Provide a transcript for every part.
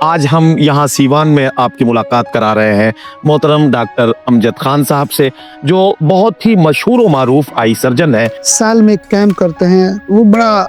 आज हम यहाँ सीवान में आपकी मुलाकात करा रहे हैं मोहतरम डॉक्टर अमजद खान साहब से, जो बहुत ही मशहूर और मारूफ आई सर्जन है। साल में एक कैंप करते हैं। वो बड़ा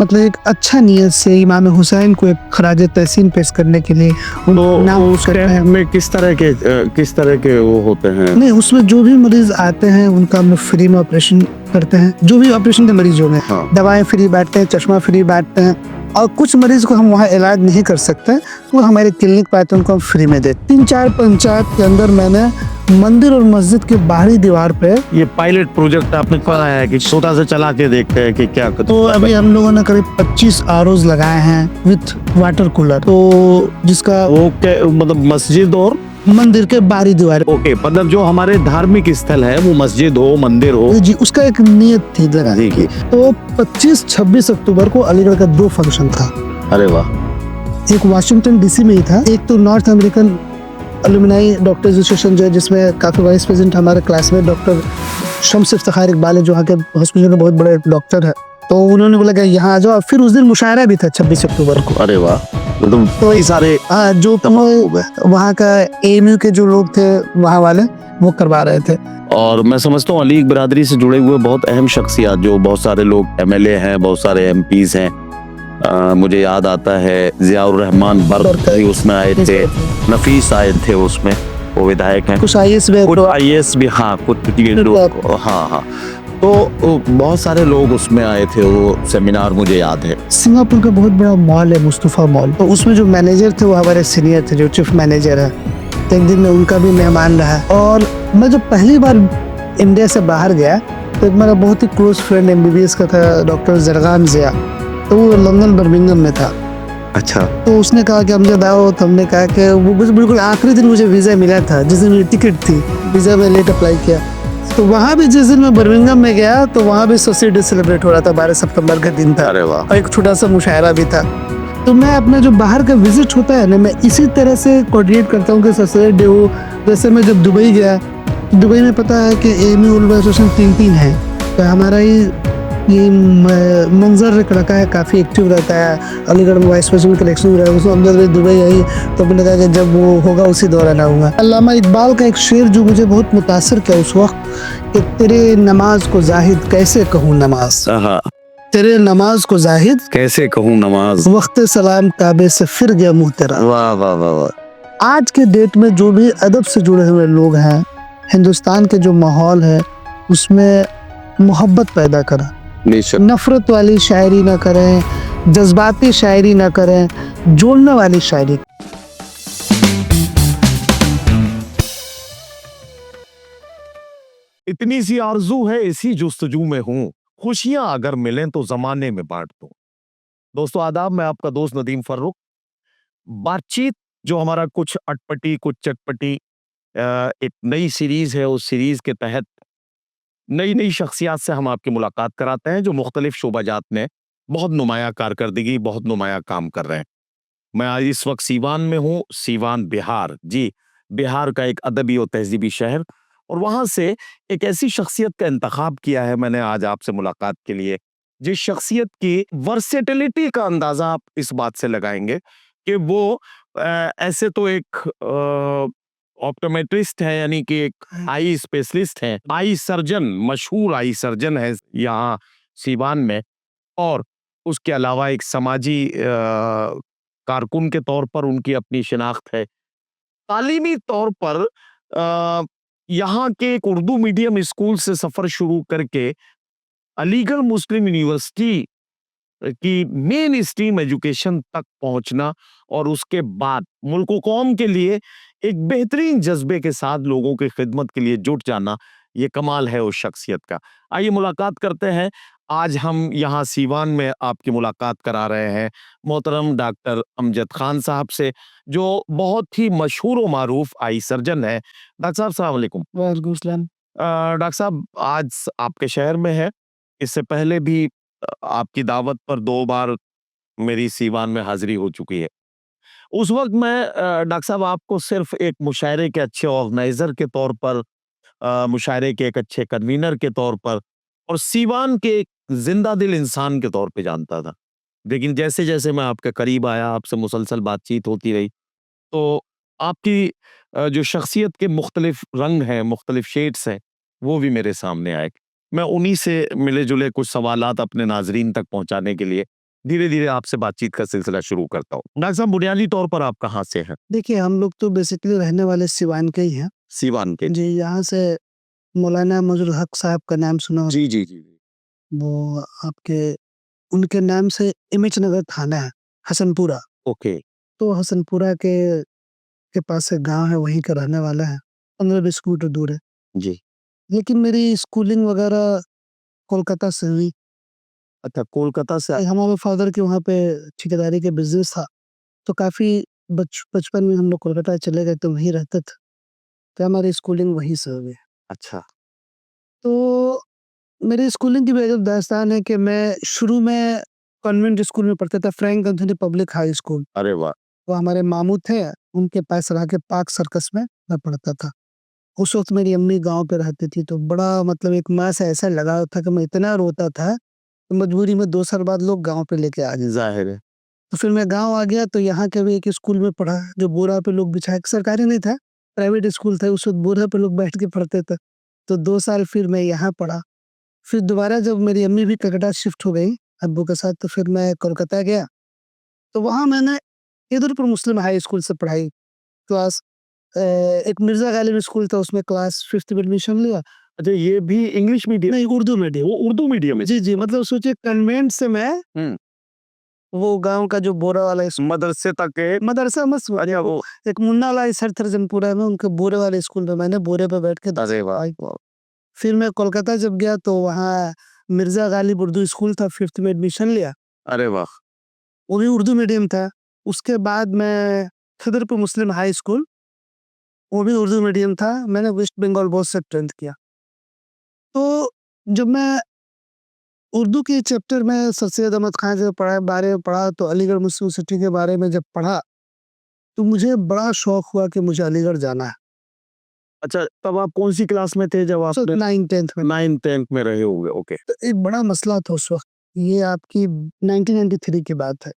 मतलब एक अच्छा नीयत से इमाम हुसैन को एक खराज तहसीन पेश करने के लिए तो नाम उस करते हैं। कैंप में किस तरह के वो होते हैं? नहीं, उसमें जो भी मरीज आते हैं उनका हम लोग फ्री में ऑपरेशन करते हैं। जो भी ऑपरेशन के मरीज होंगे, हाँ। दवाएं फ्री बांटते हैं, चश्मा फ्री बांटते हैं। और कुछ मरीज को हम वहाँ इलाज नहीं कर सकते, वो हमारे क्लिनिक पे आते हैं, उनको हम फ्री में देते। 3-4 पंचायत के अंदर मैंने मंदिर और मस्जिद के बाहरी दीवार पे, ये पायलट प्रोजेक्ट आपने कराया है कि छोटा सा चला के देखते हैं कि क्या तो अभी हम लोगों ने करीब 25 आरओज लगाए हैं विथ वाटर कूलर, तो जिसका वो मतलब मस्जिद और मंदिर के बाहरी दीवार। ओके, मतलब जो हमारे धार्मिक स्थल है वो मस्जिद हो, मंदिर हो। जी, उसका एक नियत थी लगाने जी, की। तो 25-26 अक्टूबर को अलीगढ़ का 2 फंक्शन था। अरे वाह। एक वाशिंगटन डीसी में ही था, एक तो नॉर्थ अमेरिकन अलुमिनाई डॉक्टर एसोसिएशन जो है, जिसमें काफी वाइस प्रेसिडेंट हमारे क्लासमेट डॉक्टर शम्स इफ्तिखार इकबाल है, जो यहाँ के हॉस्पिटल में बहुत बड़े डॉक्टर है। तो उन्होंने बोला कि यहाँ आ जाओ। फिर उस दिन मुशायरा भी था 26 अक्टूबर को। अरे वाह, मतलब तो सारे जो वहाँ का एएमयू के जो लोग थे वहाँ वाले, वो करवा रहे थे। और मैं समझता हूँ अली बिरादरी से जुड़े हुए बहुत अहम शख्सियत, जो बहुत सारे लोग एमएलए हैं, बहुत सारे एमपीज हैं। मुझे याद आता है जियाउर रहमान बर्क भी उसमें आए थे, नफीस आए थे उसमें, वो विधायक हैं। कुछ आईएएस भी, कुछ आईएएस भी, हाँ कुछ हाँ। तो बहुत सारे लोग उसमें आए थे, वो सेमिनार मुझे याद है। सिंगापुर का बहुत बड़ा मॉल है मुस्तफा मॉल, तो उसमें जो मैनेजर थे वो हमारे सीनियर थे, जो चीफ मैनेजर है। तो एक दिन में उनका भी मेहमान रहा। और मैं जब पहली बार इंडिया से बाहर गया, तो एक मेरा बहुत ही क्लोज फ्रेंड एमबीबीएस का था, डॉक्टर जरगान जिया, तो वो लंदन बर्मिंघम में था। अच्छा। तो उसने कहा कि अमजद आओ, तो हमने कहा कि वो बिल्कुल आखिरी दिन मुझे वीज़ा मिला था, जिस दिन मेरी टिकट थी, वीज़ा में लेट अप्लाई किया। तो वहाँ भी जिस दिन मैं बर्मिंघम में गया, तो वहाँ भी सोशल डे सेलिब्रेट हो रहा था, 12 सितंबर का दिन था। अरे वाह। और एक छोटा सा मुशायरा भी था। तो मैं अपना जो बाहर का विजिट होता है ना, मैं इसी तरह से कोऑर्डिनेट करता हूँ कि सोशल डे हो। जैसे मैं जब दुबई गया, दुबई में पता है कि एएमयू उलमा एसोसिएशन 3 है, तो हमारा ये मंजर एक लड़का है, काफ़ी एक्टिव रहता है। अलीगढ़ में वाइस प्रेसिडेंट का इलेक्शन हो रहा है, उसमें अमजद भाई दुबई आई, तो मैंने कहा कि जब वो होगा उसी दौरान आऊँगा। अल्लामा इकबाल का एक शेर जो मुझे बहुत मुतासिर किया उस वक्त, कि तेरे नमाज को जाहिद कैसे कहूँ नमाज, तेरे नमाज को जाहिद कैसे कहूँ नमाज, वक्त सलाम काबे से फिर गया मुँह तेरा। वाह वाह वाह वाह। आज के डेट में जो भी अदब से जुड़े हुए लोग हैं, हिंदुस्तान के जो माहौल है उसमें मोहब्बत पैदा करें, नफरत वाली शायरी ना करें, जज्बाती शायरी ना करें, जोड़ने वाली शायरी। इतनी सी आरजू है, इसी जुस्तजू में हूँ, खुशियां अगर मिलें तो जमाने में बांट दूं। दोस्तों आदाब, मैं आपका दोस्त नदीम फर्रुख। बातचीत जो हमारा कुछ अटपटी कुछ चटपटी एक नई सीरीज है, उस सीरीज के तहत नई नई शख्सियत से हम आपकी मुलाकात कराते हैं, जो मुख्तलिफ शोबाजात में बहुत नुमाया कारकर्दगी, बहुत नुमाया काम कर रहे हैं। मैं आज इस वक्त सीवान में हूँ, सीवान बिहार। जी, बिहार का एक अदबी और तहजीबी शहर, और वहां से एक ऐसी शख्सियत का इंतखाब किया है मैंने आज आपसे मुलाकात के लिए, जिस शख्सियत की वर्सेटिलिटी का अंदाजा आप इस बात से लगाएंगे कि वो ऐसे तो एक ऑप्टोमेट्रिस्ट है, यानी कि एक आई स्पेशलिस्ट है, आई सर्जन, मशहूर आई सर्जन है यहाँ सीवान में, और उसके अलावा एक समाजी कारकुन के तौर पर उनकी अपनी शिनाख्त है। तालीमी तौर पर यहाँ के एक उर्दू मीडियम स्कूल से सफर शुरू करके अलीगढ़ मुस्लिम यूनिवर्सिटी की मेन स्ट्रीम एजुकेशन तक पहुंचना, और उसके बाद मुल्क व कौम के लिए एक बेहतरीन जज्बे के साथ लोगों की खिदमत के लिए जुट जाना, ये कमाल है उस शख्सियत का। आइए मुलाकात करते हैं। आज हम यहाँ सीवान में आपकी मुलाकात करा रहे हैं मोहतरम डॉक्टर अमजद खान साहब से, जो बहुत ही मशहूर और मारूफ आई सर्जन है। डॉक्टर साहब अस्सलाम वालेकुम। वालेकुम सलाम। डॉक्टर साहब आज आपके शहर में है, इससे पहले भी आपकी दावत पर 2 बार मेरी सीवान में हाजिरी हो चुकी है। उस वक्त मैं डॉक्टर साहब आपको सिर्फ एक मुशायरे के अच्छे ऑर्गेनाइजर के तौर पर, मुशायरे के एक अच्छे कन्वीनर के तौर पर, और सीवान के एक जिंदा दिल इंसान के तौर पे जानता था। लेकिन जैसे जैसे मैं आपके करीब आया, आपसे मुसलसल बातचीत होती रही, तो आपकी जो शख्सियत के मुख्तलिफ रंग हैं, मुख्तलिफ शेड्स हैं, वो भी मेरे सामने आए। मैं उन्हीं से मिले जुले कुछ सवालात अपने नाजरीन तक पहुंचाने के लिए धीरे धीरे आपसे बातचीत का सिलसिला शुरू करता हूँ। डॉक्टर साहब, बुनियादी तौर पर आप कहाँ से हैं? देखिए, हम लोग तो बेसिकली रहने वाले सिवान के ही हैं। सीवान के? जी, यहाँ से मौलाना मजरुल हक साहब का नाम सुना हो? जी जी जी जी। वो आपके उनके नाम से इमेज नगर थाना है, हसनपुरा। ओके। तो हसनपुरा के पास एक गाँव है, वहीं का रहने वाला है, 15-20 किलोमीटर दूर है। जी। लेकिन मेरी स्कूलिंग वगैरह कोलकाता से हुई। अच्छा, कोलकाता से हमारे फादर के वहाँ पे ठेकेदारी का बिज़नेस था, तो काफ़ी बचपन में हम लोग कोलकाता चले गए, तो वहीं रहते थे। तो हमारी स्कूलिंग वहीं से हुई। अच्छा। तो मेरी स्कूलिंग की वजह दास्तान है कि मैं शुरू में कॉन्वेंट स्कूल में पढ़ता था, Frank Anthony public high school. अरे वाह! वो हमारे मामू थे, उनके पास रह के पार्क सर्कस में मैं पढ़ता था। उस वक़्त मेरी अम्मी गाँव पे रहती थी, तो बड़ा मतलब एक माँ से ऐसा लगाव था कि मैं इतना रोता था, तो मजबूरी में 2 साल बाद लोग गाँव पे लेके आ गए। ज़ाहिर है। तो फिर मैं गाँव आ गया, तो यहाँ के भी एक स्कूल में पढ़ा, जो बोरा पे लोग बिछा के, सरकारी नहीं था, प्राइवेट स्कूल था, उस वक़्त बोरा पे लोग बैठ के पढ़ते थे। तो 2 साल फिर मैं यहाँ पढ़ा। फिर दोबारा जब मेरी अम्मी भी कलकत्ता शिफ्ट हो गई अब्बू के साथ, तो फिर मैं कोलकाता गया। तो वहाँ मैंने इधरपुर मुस्लिम हाई स्कूल से पढ़ाई, क्लास एक मिर्ज़ा गालिब स्कूल था, उसमें क्लास 5th में एडमिशन लिया। अच्छा, ये भी इंग्लिश मीडियम? नहीं, उर्दू मीडियम। वो उर्दू मीडियम है? जी, जी, मतलब सोचिए कन्वेंट से मैं हुँ। वो गाँव का जो बोरा वाला मदरसे तक के? मदरसा मत अच्छा, वो एक मुन्ना वाला सर थरजनपुरा में, उनके बोरे वाले स्कूल में मैंने बोरे पे बैठ के अरे वाह! पढ़ाई। फिर मैं कोलकाता जब गया, तो वहाँ मिर्ज़ा गालिब उर्दू स्कूल था, 5th में एडमिशन लिया, अरे वाह! वो भी उर्दू मीडियम था। उसके बाद मैं खिदरपुर मुस्लिम हाई स्कूल, वो भी उर्दू मीडियम था, मैंने वेस्ट बंगाल बोर्ड से 10th किया। तो जब मैं उर्दू के चैप्टर में सर सैयद अहमद खान के बारे में पढ़ा, तो अलीगढ़ मुस्लिम यूनिवर्सिटी के बारे में जब पढ़ा, तो मुझे बड़ा शौक हुआ कि मुझे अलीगढ़ जाना है। अच्छा, तब आप कौन-सी क्लास में थे जब सो आपने 9th-10th में। 9th-10th में रहे होंगे? ओके। तो एक बड़ा मसला था उस वक़्त, ये आपकी 1993 की बात है।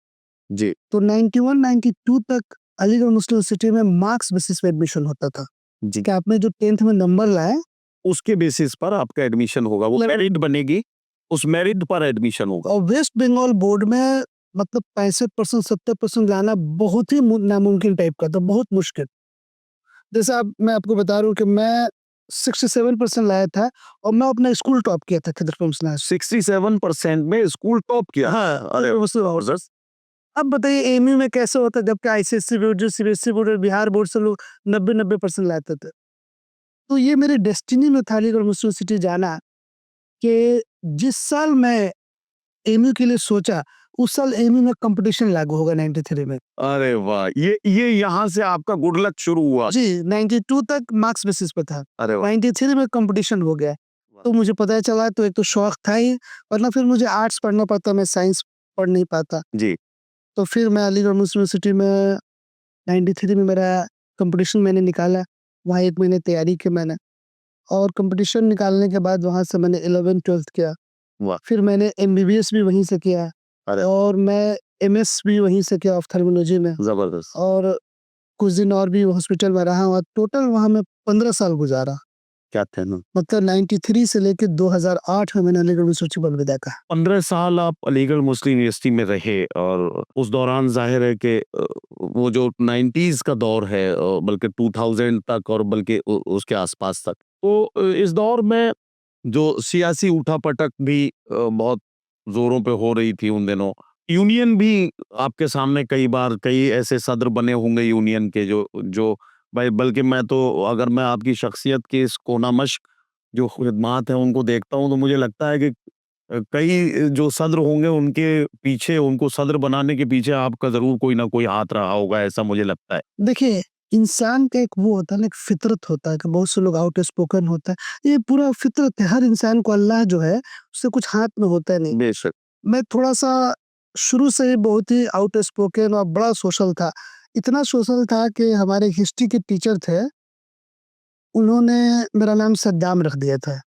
जी। तो 91-92 तक अलीगढ़ मुस्लिम यूनिवर्सिटी में मार्क्स बेसिस पे एडमिशन होता था, जी। कि आपने जो 10th में नंबर लाए, उसके बेसिस पर आपका एडमिशन होगा, वो मतलब मेरिट बनेगी, उस मेरिट पर एडमिशन होगा। और वेस्ट बंगाल बोर्ड में मतलब 65% 70% लाना बहुत ही नामुमकिन टाइप का था, बहुत मुश्किल। जैसे अब मैं आपको बता रहा हूँ कि मैं 67% लाया था, और मैं अपना स्कूल टॉप किया था खिदरपुर मुस्लिम हाई स्कूल। 67% में स्कूल टॉप किया? हाँ, अरे ज़बरदस्त! अब बताइए एमयू में कैसे होता है, जबकि आईसीएसई बोर्ड, जो सीबीएसई बोर्ड और बिहार बोर्ड से लोग 90-90% लाते थे। तो ये मेरे डेस्टिनी में था अलीगढ़ मुस्लिम यूनिवर्सिटी जाना, कि जिस साल मैं एमयू के लिए सोचा, उस साल एमयू में कंपटीशन लागू होगा 93 में। अरे वाह! ये यहाँ से आपका गुड लक शुरू हुआ। जी, 92 तक मार्क्स बेसिस पे था, अरे वाह! 93 में कंपटीशन हो गया। तो मुझे पता चला, तो एक तो शौक था ही, वरना फिर मुझे आर्ट्स पढ़ना पड़ता, मैं साइंस पढ़ नहीं पाता। जी। तो फिर मैं अलीगढ़ मुस्लिम यूनिवर्सिटी में 93 में मेरा कंपटीशन मैंने निकाला, वहाँ 1 महीने तैयारी की मैंने, और कंपटीशन निकालने के बाद वहाँ से मैंने 11th-12th किया। वाह! फिर मैंने एमबीबीएस भी वहीं से किया, अरे और मैं एमएस भी वहीं से किया ऑप्थेल्मोलॉजी में, ज़बरदस्त! और कुछ दिन और भी हॉस्पिटल में रहा, और टोटल वहाँ मैं 15 साल गुजारा। क्या थे ना? मतलब 93 से लेके 2008 में मैंने अलीगढ़ मुस्लिम यूनिवर्सिटी अलविदा कहा। 15 साल आप अलीगढ़ मुस्लिम यूनिवर्सिटी में रहे, और उस दौरान ज़ाहिर है कि वो जो 90s का दौर है, बल्कि 2000 तक, और बल्कि उसके आसपास तक, तो इस दौर में जो सियासी उठापटक भी बहुत जोरों पे हो रही थी उन दिनों। यूनियन भी आपके सामने कई बार, कई ऐसे सदर बने होंगे यूनियन के, जो जो भाई, बल्कि मैं तो, अगर मैं आपकी शख्सियत के इस कोनामश्क जो खिदमात हैं उनको देखता हूँ, तो मुझे लगता है कि कई जो सद्र होंगे उनके पीछे, उनको सद्र बनाने के पीछे आपका ज़रूर कोई ना कोई हाथ रहा होगा, ऐसा मुझे लगता है। देखिए, इंसान का एक वो होता है ना, एक फितरत होता है कि बहुत से लोग आउट स्पोकन होता है। ये पूरा फितरत है, हर इंसान को अल्लाह जो है, उससे कुछ हाथ में होता नहीं। बेशक। मैं थोड़ा-सा शुरू से ही बहुत ही आउट स्पोकन और बड़ा सोशल था। इतना सोशल था कि हमारे हिस्ट्री के टीचर थे, उन्होंने मेरा नाम सद्दाम रख दिया था।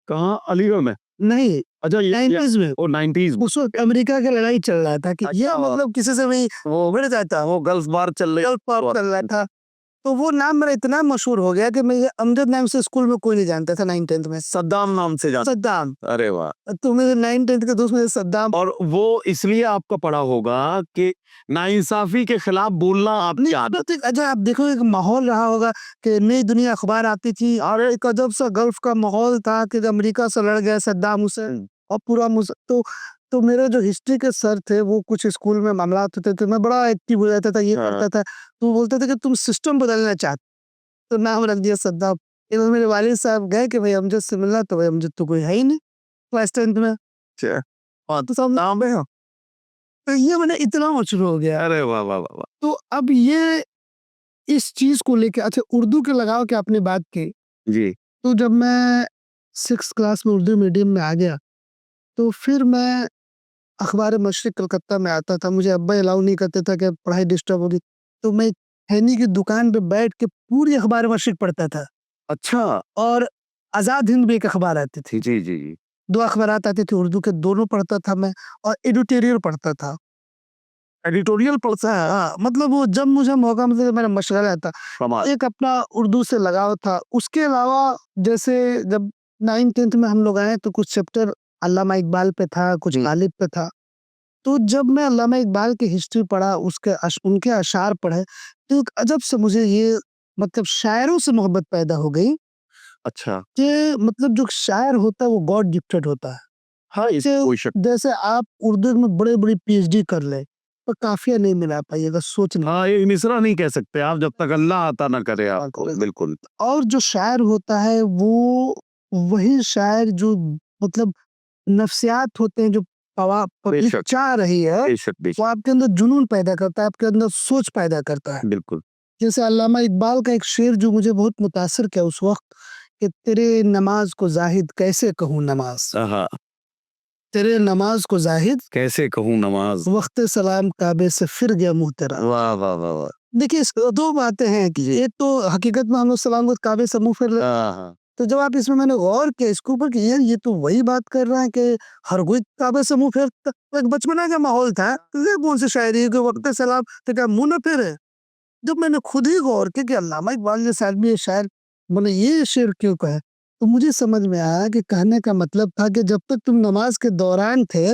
कहाँ? अलीगढ़ में? नहीं, अच्छा ये 90s में वो 90s में उस वक्त अमेरिका का लड़ाई चल रहा था कि ये अच्छा। मतलब किसी से भी वो भिड़ जाता, वो गल्फ बार चल रही गल्फ वॉर चल रहा था। तो वो नाम मेरा इतना मशहूर हो गया कि मैं ये अमजद नाम से स्कूल में कोई नहीं जानता था 9th-10th में। सद्दाम नाम से जान सद्दाम, अरे वाह तो मेरे 9th-10th के दोस्त मेरे सद्दाम। और वो इसलिए आपका पढ़ा होगा कि नाइंसाफी के खिलाफ बोलना आपकी नहीं, आदत तो अच्छा आप देखो एक माहौल रहा होगा कि नई दुनिया अखबार आती थी और एक अजब सा गल्फ का माहौल था कि अमेरिका से लड़ गया सद्दाम हुसैन और पूरा तो मेरे जो हिस्ट्री के सर थे वो कुछ स्कूल में मामला होते थे तो मैं बड़ा एक्टिव हो जाता था, ये हाँ। करता था। तो वो बोलते थे कि तुम सिस्टम बदलना चाहते, तो नाम रख दिया सद्दाम। एक बार मेरे वालिद साहब गए कि भाई अमजद से मिलना, तो भाई अमजद तो कोई है ही नहीं क्लास 10th में। अच्छा हाँ, तो सब नाम है। तो ये मैंने इतना मशहूर हो गया। अरे वाह वाह वाह वाह तो अब ये इस चीज को लेके अच्छा उर्दू के लगाव की आपने बात की, जी तो जब मैं 6th क्लास में उर्दू मीडियम में आ गया तो फिर मैं अखबार मशरिक कलकत्ता में आता था। मुझे अब्बा अलाउ नहीं करते था कि पढ़ाई डिस्टर्ब होगी, तो मैं खैनी की दुकान पे बैठ के पूरी अखबार मशरिक पढ़ता था। अच्छा और आज़ाद हिंद भी एक अखबार आती थी, जी जी जी 2 अखबारात आते थे उर्दू के, दोनों पढ़ता था मैं। और एडिटोरियल पढ़ता था। एडिटोरियल पढ़ता है हाँ, मतलब वो जब मुझे मौका मिलता मेरा मशगला रहता। कमाल एक अपना उर्दू से लगाव था। उसके अलावा जैसे जब 9th-10th में हम लोग आए तो कुछ चैप्टर अल्लामा इकबाल पे था, कुछ जी। गालिब पे था। तो जब मैं अल्लामा इकबाल की हिस्ट्री पढ़ा, उनके अशार पढ़े, तो एक अजब से मुझे ये मतलब शायरों से मोहब्बत पैदा हो गई अच्छा कि मतलब जो शायर होता है वो गॉड गिफ्टेड होता है। हाँ इस जैसे कोई शक जैसे आप उर्दू में बड़े-बड़ी पीएचडी कर लें, पर काफ़िया नहीं मिला पाइएगा सोचना। हाँ ये मिसरा नहीं कह सकते आप जब तक अल्लाह अता ना करे आपको बिल्कुल और जो शायर होता है वो वही शायर जो मतलब नफ्सियात होते हैं जो बेशक चाह रही है, बेशक वो बेशक आपके अंदर जुनून पैदा करता है, आपके अंदर सोच पैदा करता है। बिल्कुल जैसे अल्लामा इकबाल का एक शेर जो मुझे बहुत मुतासिर किया उस वक्त कि तेरे नमाज को जाहिद कैसे कहूँ नमाज, हाँ तेरे नमाज को जाहिद कैसे कहूँ नमाज वक्त सलाम काबे से फिर गया मुंह तेरा। वाह वाह वाह वाह देखिए दो बातें हैं कि एक तो हकीकत में हम लोग सलाम को काबे से मुंह फिर, हाँ तो जब आप इसमें मैंने गौर किया इसके ऊपर कि यार ये तो वही बात कर रहा है कि हर कोई काबे से मुंह फेरता। तो एक बचपना का माहौल था, तो ये कौन सी शायरी है कि वक्त सलाम तो क्या मुंह न फेरे। जब मैंने खुद ही गौर किया कि अल्लामा इकबाल जैसे आदमी ये शायर मैंने ये शेर क्यों कहा, तो मुझे समझ में आया कि कहने का मतलब था कि जब तक तुम नमाज के दौरान थे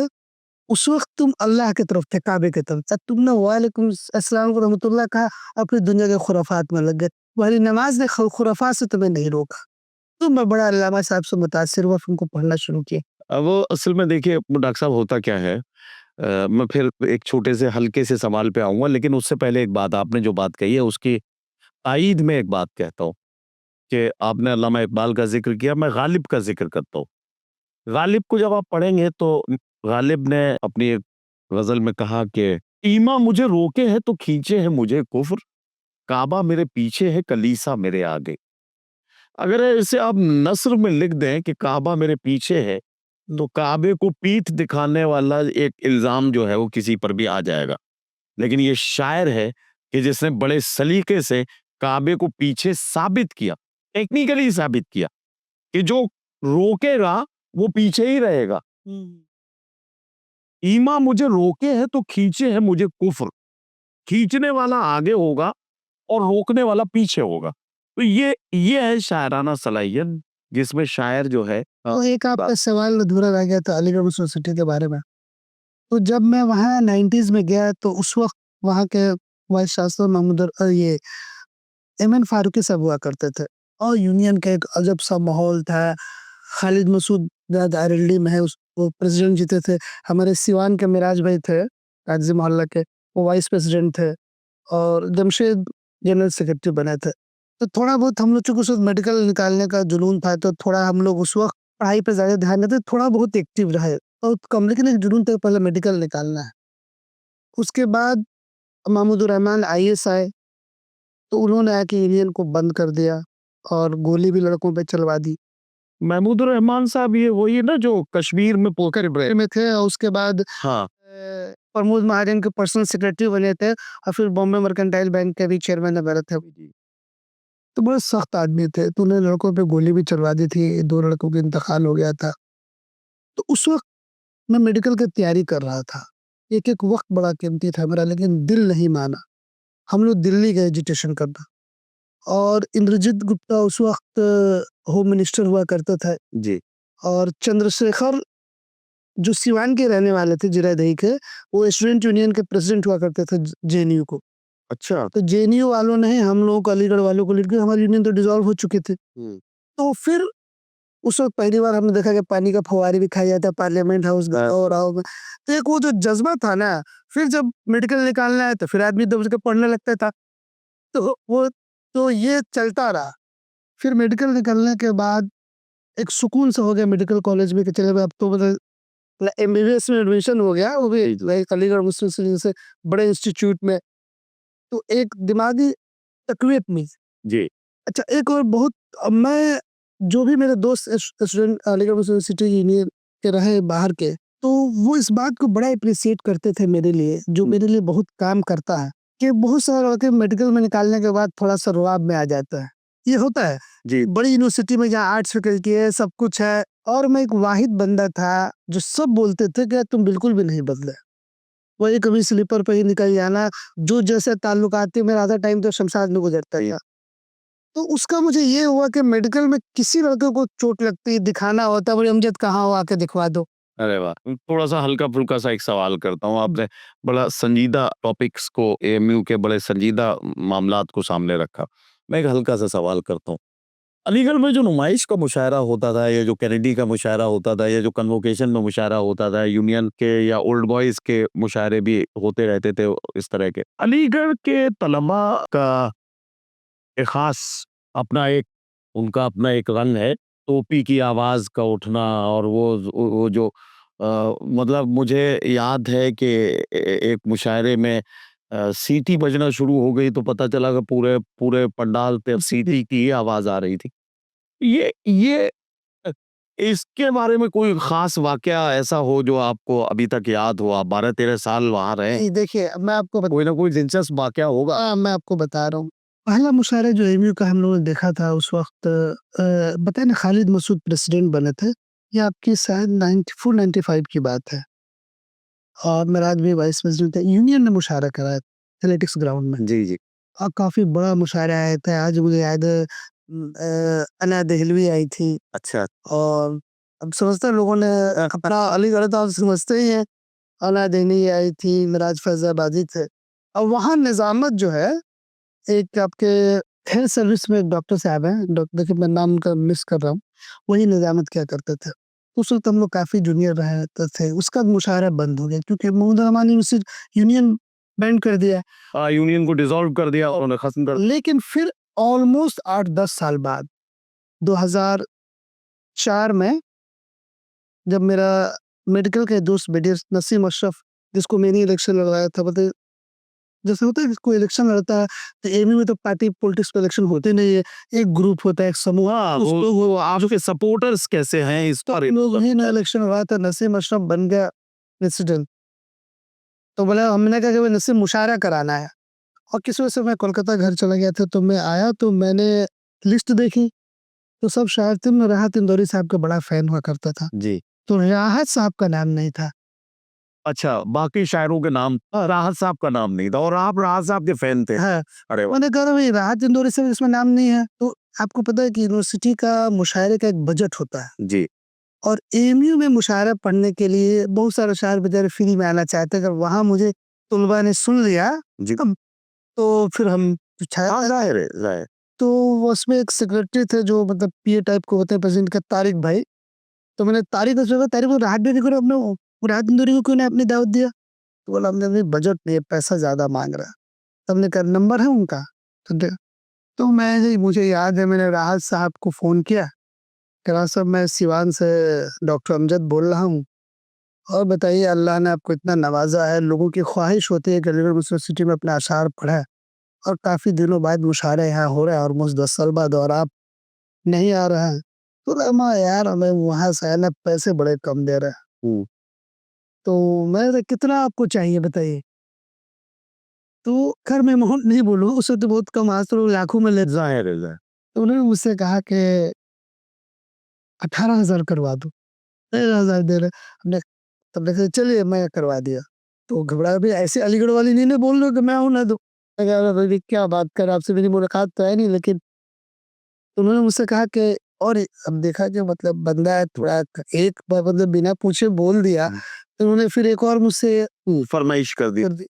उस वक्त तुम अल्लाह की तरफ थे, काबे की तरफ। जब तुमने वालेकुम अस्सलाम व रहमतुल्लाह कहा, अपनी दुनिया के खुराफात में लग गए। तुम्हारी नमाज ने खुराफात से तुम्हें नहीं रोका। तो मैं बड़ा अल्लामा साहब से मुतासिर हुआ, फिर उनको पढ़ना शुरू किया। अब वो असल में देखिए डॉक्टर साहब होता क्या है मैं फिर एक छोटे से हल्के से सवाल पे आऊंगा लेकिन उससे पहले एक बात आपने जो बात कही है उसकी तायीद में एक बात कहता हूँ कि आपने अल्लामा इकबाल का जिक्र किया मैं गालिब का जिक्र करता हूँ गालिब को जब आप पढ़ेंगे तो गालिब ने अपनी एक गजल में कहा कि ईमा मुझे रोके है तो खींचे है मुझे कुफ्र काबा मेरे पीछे है कलीसा मेरे आगे अगर इसे आप नस्र में लिख दें कि काबा मेरे पीछे है तो काबे को पीठ दिखाने वाला एक इल्जाम जो है वो किसी पर भी आ जाएगा लेकिन ये शायर है कि जिसने बड़े सलीके से काबे को पीछे साबित किया टेक्निकली साबित किया कि जो रोकेगा वो पीछे ही रहेगा ईमा मुझे रोके है तो खींचे है मुझे कुफ्र खींचने वाला आगे होगा और रोकने वाला पीछे होगा तो ये है शायराना सलाहियत जिसमें शायर जो है तो एक आपका सवाल अधूरा रह गया था अलीगढ़ यूनिवर्सिटी के बारे में। तो जब मैं वहाँ 90s में गया तो उस वक्त वहाँ के वाइस चांसलर ये एमएन फारूकी साहब हुआ करते थे और यूनियन का एक अजब सा माहौल था। खालिद मसूद आरएलडी में है वो प्रेसिडेंट जीते थे। हमारे सिवान के मिराज भाई थे काजी मोहल्ला के, वो वाइस प्रेसिडेंट थे और जमशेद जनरल सेक्रेटरी बने थे। तो थोड़ा बहुत हम लोग चूंकि उस वक्त मेडिकल निकालने का जुनून था तो थोड़ा हम लोग उस वक्त पढ़ाई पे ज्यादा ध्यान देते, थोड़ा बहुत एक्टिव रहे और कम, लेकिन एक जुनून था पहले मेडिकल निकालना है। उसके बाद महमूदुर रहमान आईएएस आए तो उन्होंने आके यूनियन को बंद कर दिया और गोली भी लड़कों पे चलवा दी। महमूदुर रहमान साहब ये वही है ना जो कश्मीर में पोकर में थे और उसके बाद हाँ प्रमोद महाजन के पर्सनल सेक्रेटरी बने थे और फिर बॉम्बे मर्केंटाइल बैंक के भी चेयरमैन बने थे। तो बड़े सख्त आदमी थे, तो उन्हें लड़कों पे गोली भी चलवा दी थी, 2 लड़कों का इंतकाल हो गया था। तो उस वक्त मैं मेडिकल की तैयारी कर रहा था। एक एक वक्त बड़ा कीमती था मेरा, लेकिन दिल नहीं माना। हम लोग दिल्ली गए एजुकेशन करना, और इंद्रजीत गुप्ता उस वक्त होम मिनिस्टर हुआ करते थे, जी। और चंद्रशेखर जो सिवान के रहने वाले थे, जिरायदही के, वो स्टूडेंट यूनियन के प्रेसिडेंट हुआ करते थे जेएनयू को। अच्छा। तो जेएनयू वालों ने हम लोगों को, अलीगढ़ वालों को लीड किया। हमारी यूनियन तो डिसॉल्व हो चुकी थी। तो फिर उस वक्त पहली बार हमने देखा कि पानी का फव्वारे भी खाया जाता है पार्लियामेंट हाउस और में। तो एक वो जो जज्बा था ना, फिर जब मेडिकल निकालना है तो फिर आदमी दब के पढ़ने लगता था। तो वो, तो ये चलता रहा। फिर मेडिकल निकलने के बाद एक सुकून सा हो गया मेडिकल कॉलेज में कि चले भाई अब तो मतलब एमबीबीएस में एडमिशन हो गया, वो भी लाइक अलीगढ़ मुस्लिम यूनिवर्सिटी से बड़े इंस्टीट्यूट में। तो एक दिमागी तकवीत मिली। जी। अच्छा, एक और बहुत, अब मैं, जो भी मेरे दोस्त स्टूडेंट अलीगढ़ मुस्लिम यूनिवर्सिटी यूनियन के रहे बाहर के, तो वो इस बात को बड़ा अप्रिशिएट करते थे मेरे लिए, जो मेरे लिए बहुत काम करता है, कि बहुत सारे लड़के मेडिकल में निकालने के बाद थोड़ा सा रुआब में आ जाता है। ये होता है जी। बड़ी यूनिवर्सिटी में जहाँ आर्ट्स फैकल्टी है, सब कुछ है, और मैं एक वाहिद बंदा था जो सब बोलते थे कि तुम बिल्कुल भी नहीं बदले, वही कभी स्लीपर पे ही निकल जाना, जो जैसे ताल्लुकात थे, मेरा आधा टाइम तो शमशाद में गुजरता था। तो उसका मुझे ये हुआ कि मेडिकल में किसी लड़के को चोट लगती, दिखाना होता, बोले अमजद कहाँ हो, आके दिखवा दो। अरे वाह! थोड़ा-सा हल्का-फुल्का सा एक सवाल करता हूँ। आपने बड़ा संजीदा टॉपिक्स को, एएमयू के बड़े संजीदा मामलात को सामने रखा। मैं एक हल्का-सा सवाल करता हूँ। अलीगढ़ में जो नुमाइश का मुशायरा होता था, या जो कैनेडी का मुशायरा होता था, या जो कन्वोकेशन में मुशायरा होता था, यूनियन के या ओल्ड बॉयज़ के मुशायरे भी होते रहते थे इस तरह के। अलीगढ़ के तलबा का एक ख़ास अपना एक, उनका अपना एक रंग है, टोपी की आवाज़ का उठना, और वो जो मतलब मुझे याद है कि एक मुशायरे में सीटी बजना शुरू हो गई तो पता चला कि पूरे पूरे पंडाल पे सीटी की ही आवाज़ आ रही थी। ये अ, इसके बारे में कोई ख़ास वाक़या ऐसा हो जो आपको अभी तक याद हो? आप 12-13 साल वहाँ रहे, नहीं, देखिए मैं आपको कोई ना कोई दिलचस्प वाक़या होगा? मैं आपको बता रहा हूँ। पहला मुशायरा जो एमयू का हम लोगों ने देखा था उस वक्त, बताए ना, खालिद मसूद प्रेसिडेंट बने थे। ये आपकी शायद 94-95 की बात है, और मेराज भी वाइस प्रेसिडेंट थे। यूनियन ने मुशायरा कराया एथलेटिक्स ग्राउंड में, जी, जी। और काफी बड़ा मुशायरा आया था। आज मुझे याद है, अना दहलवी आई थी, अच्छा। और अब समझते हैं लोगों ने, अपना अलीगढ़ तो आप समझते ही हैं, अना दहलवी आई थी, मिराज फैजाबादी थे। अब वहाँ निजामत जो है, एक आपके हेल्थ सर्विस में एक डॉक्टर साहब हैं, देखिए मैं नाम उनका मिस कर रहा हूँ, वही निजामत क्या करते थे। उस वक्त हम लोग काफी जूनियर रहते थे, उसका मुशायरा बंद हो गया क्योंकि Mahmud Rahman university union banned कर दिया। यूनियन को डिसॉल्व कर दिया, उन्होंने ख़त्म कर। लेकिन फिर ऑलमोस्ट 8-10 साल बाद 2004 में, जब मेरा मेडिकल का दोस्त बेडियर नसीम अशरफ, जिसको मैंने इलेक्शन लड़वाया था, बताइए, जैसे होता है कि कोई इलेक्शन लड़ता है, तो एमयू में तो पार्टी पॉलिटिक्स पे इलेक्शन होते नहीं है, एक ग्रुप होता है, एक समूह, हाँ, वो आपके सपोर्टर्स कैसे हैं इस तो पर? हम लोग ही ना इलेक्शन लड़वाया था, नसीम अशरफ बन गया प्रेसिडेंट। तो बोला, हमने कहा कि भाई नसीम मुशायरा कराना है, और किसी वजह से मैं कोलकाता घर चला गया था, तो मैं आया तो मैंने लिस्ट देखी, तो सब शायर थे। मैं राहत इंदौरी साहब का बड़ा फैन हुआ करता था, जी। तो राहत साहब का नाम नहीं था। अच्छा, बाकी शायरों के नाम, राहत साहब का नाम नहीं था, और आप राहत साहब के फैन थे। हाँ, अरे वाह! मैंने कहा भाई राहत इंदौरी साहब इसमें नाम नहीं है। तो आपको पता है कि यूनिवर्सिटी का मुशायरे का एक बजट होता है, जी। और एएमयू में मुशायरा पढ़ने के लिए बहुत सारे शायर बेचारे फ्री में आना चाहते हैं। अगर वहाँ मुझे तुलबा ने सुन लिया, जी। तो फिर हम हाँ, छाया। ज़ाहिर है, ज़ाहिर। तो वो उसमें एक सेक्रेटरी थे जो मतलब पीए टाइप के होते हैं प्रेसिडेंट के, तारिक भाई। तो मैंने तारिक से कहा, तारिक को राहत भी करो, अपने राहत इंदौरी को क्यों नहीं आपने दावत दिया? तो बोला हमने नहीं, बजट नहीं है, पैसा ज्यादा मांग रहा है। तब हमने कहा नंबर है उनका, तो तो मुझे याद है, मैंने राहत साहब को फोन किया, कहा साहब मैं सिवान से डॉक्टर अमजद बोल रहा हूँ, और बताइए अल्लाह ने आपको इतना नवाजा है, लोगों की ख्वाहिश होती है कि अलीगढ़ मुस्लिम यूनिवर्सिटी में अपने अशार पढ़े, और काफी दिनों बाद मुशायरा यहाँ हो रहा है, ऑलमोस्ट 10 साल बाद, और आप नहीं आ रहे हैं। तो लगा यार, हमें वहां से आना, पैसे बड़े कम दे रहे हैं। हुँ। तो मैं कहा, कितना आपको चाहिए बताइए? तो खैर मैं अमाउंट नहीं बोलूँ, उससे तो बहुत कम, आज तो लोग लाखों में ले। ज़ाहिर है, ज़ाहिर। तो उन्होंने मुझसे कहा कि 18,000 करवा दो। 13,000 दे रहे। हमने तब देखा चलिए मैं करवा दिया। तो घबरा भी ऐसे अलीगढ़ वाली नहीं ना बोल रहे हो कि मैं हूँ ना दो। मैं कहा, "अरे भाई क्या बात कर आपसे मेरी मुलाकात तो है नहीं लेकिन" तो उन्होंने मुझसे कहा कि और अब देखा कि मतलब बंदा है थोड़ा एक बार मतलब बिना पूछे बोल दिया, तो उन्होंने फिर एक और मुझसे फरमाइश कर दी। कर दी,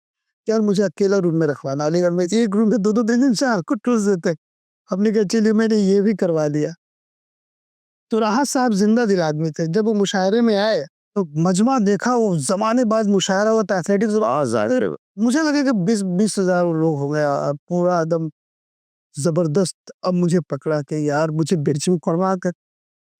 यार मुझे अकेला रूम में रखवाना। अलीगढ़ में एक रूम में 2-2 3-3 4 को ठूस देते हैं। हमने कहा चलिए मैंने ये भी करवा दिया। तो राहत साहब जिंदा-दिल आदमी थे। जब वो मुशायरे में आए, तो मजमा देखा वो ज़माने बाद मुशायरा हुआ था एथलेटिक्स ज़ाहिर है। मुझे लगा कि 20,000 लोग हो गए पूरा एकदम ज़बरदस्त। अब मुझे पकड़ा कि यार मुझे मिर्च में कड़वा कर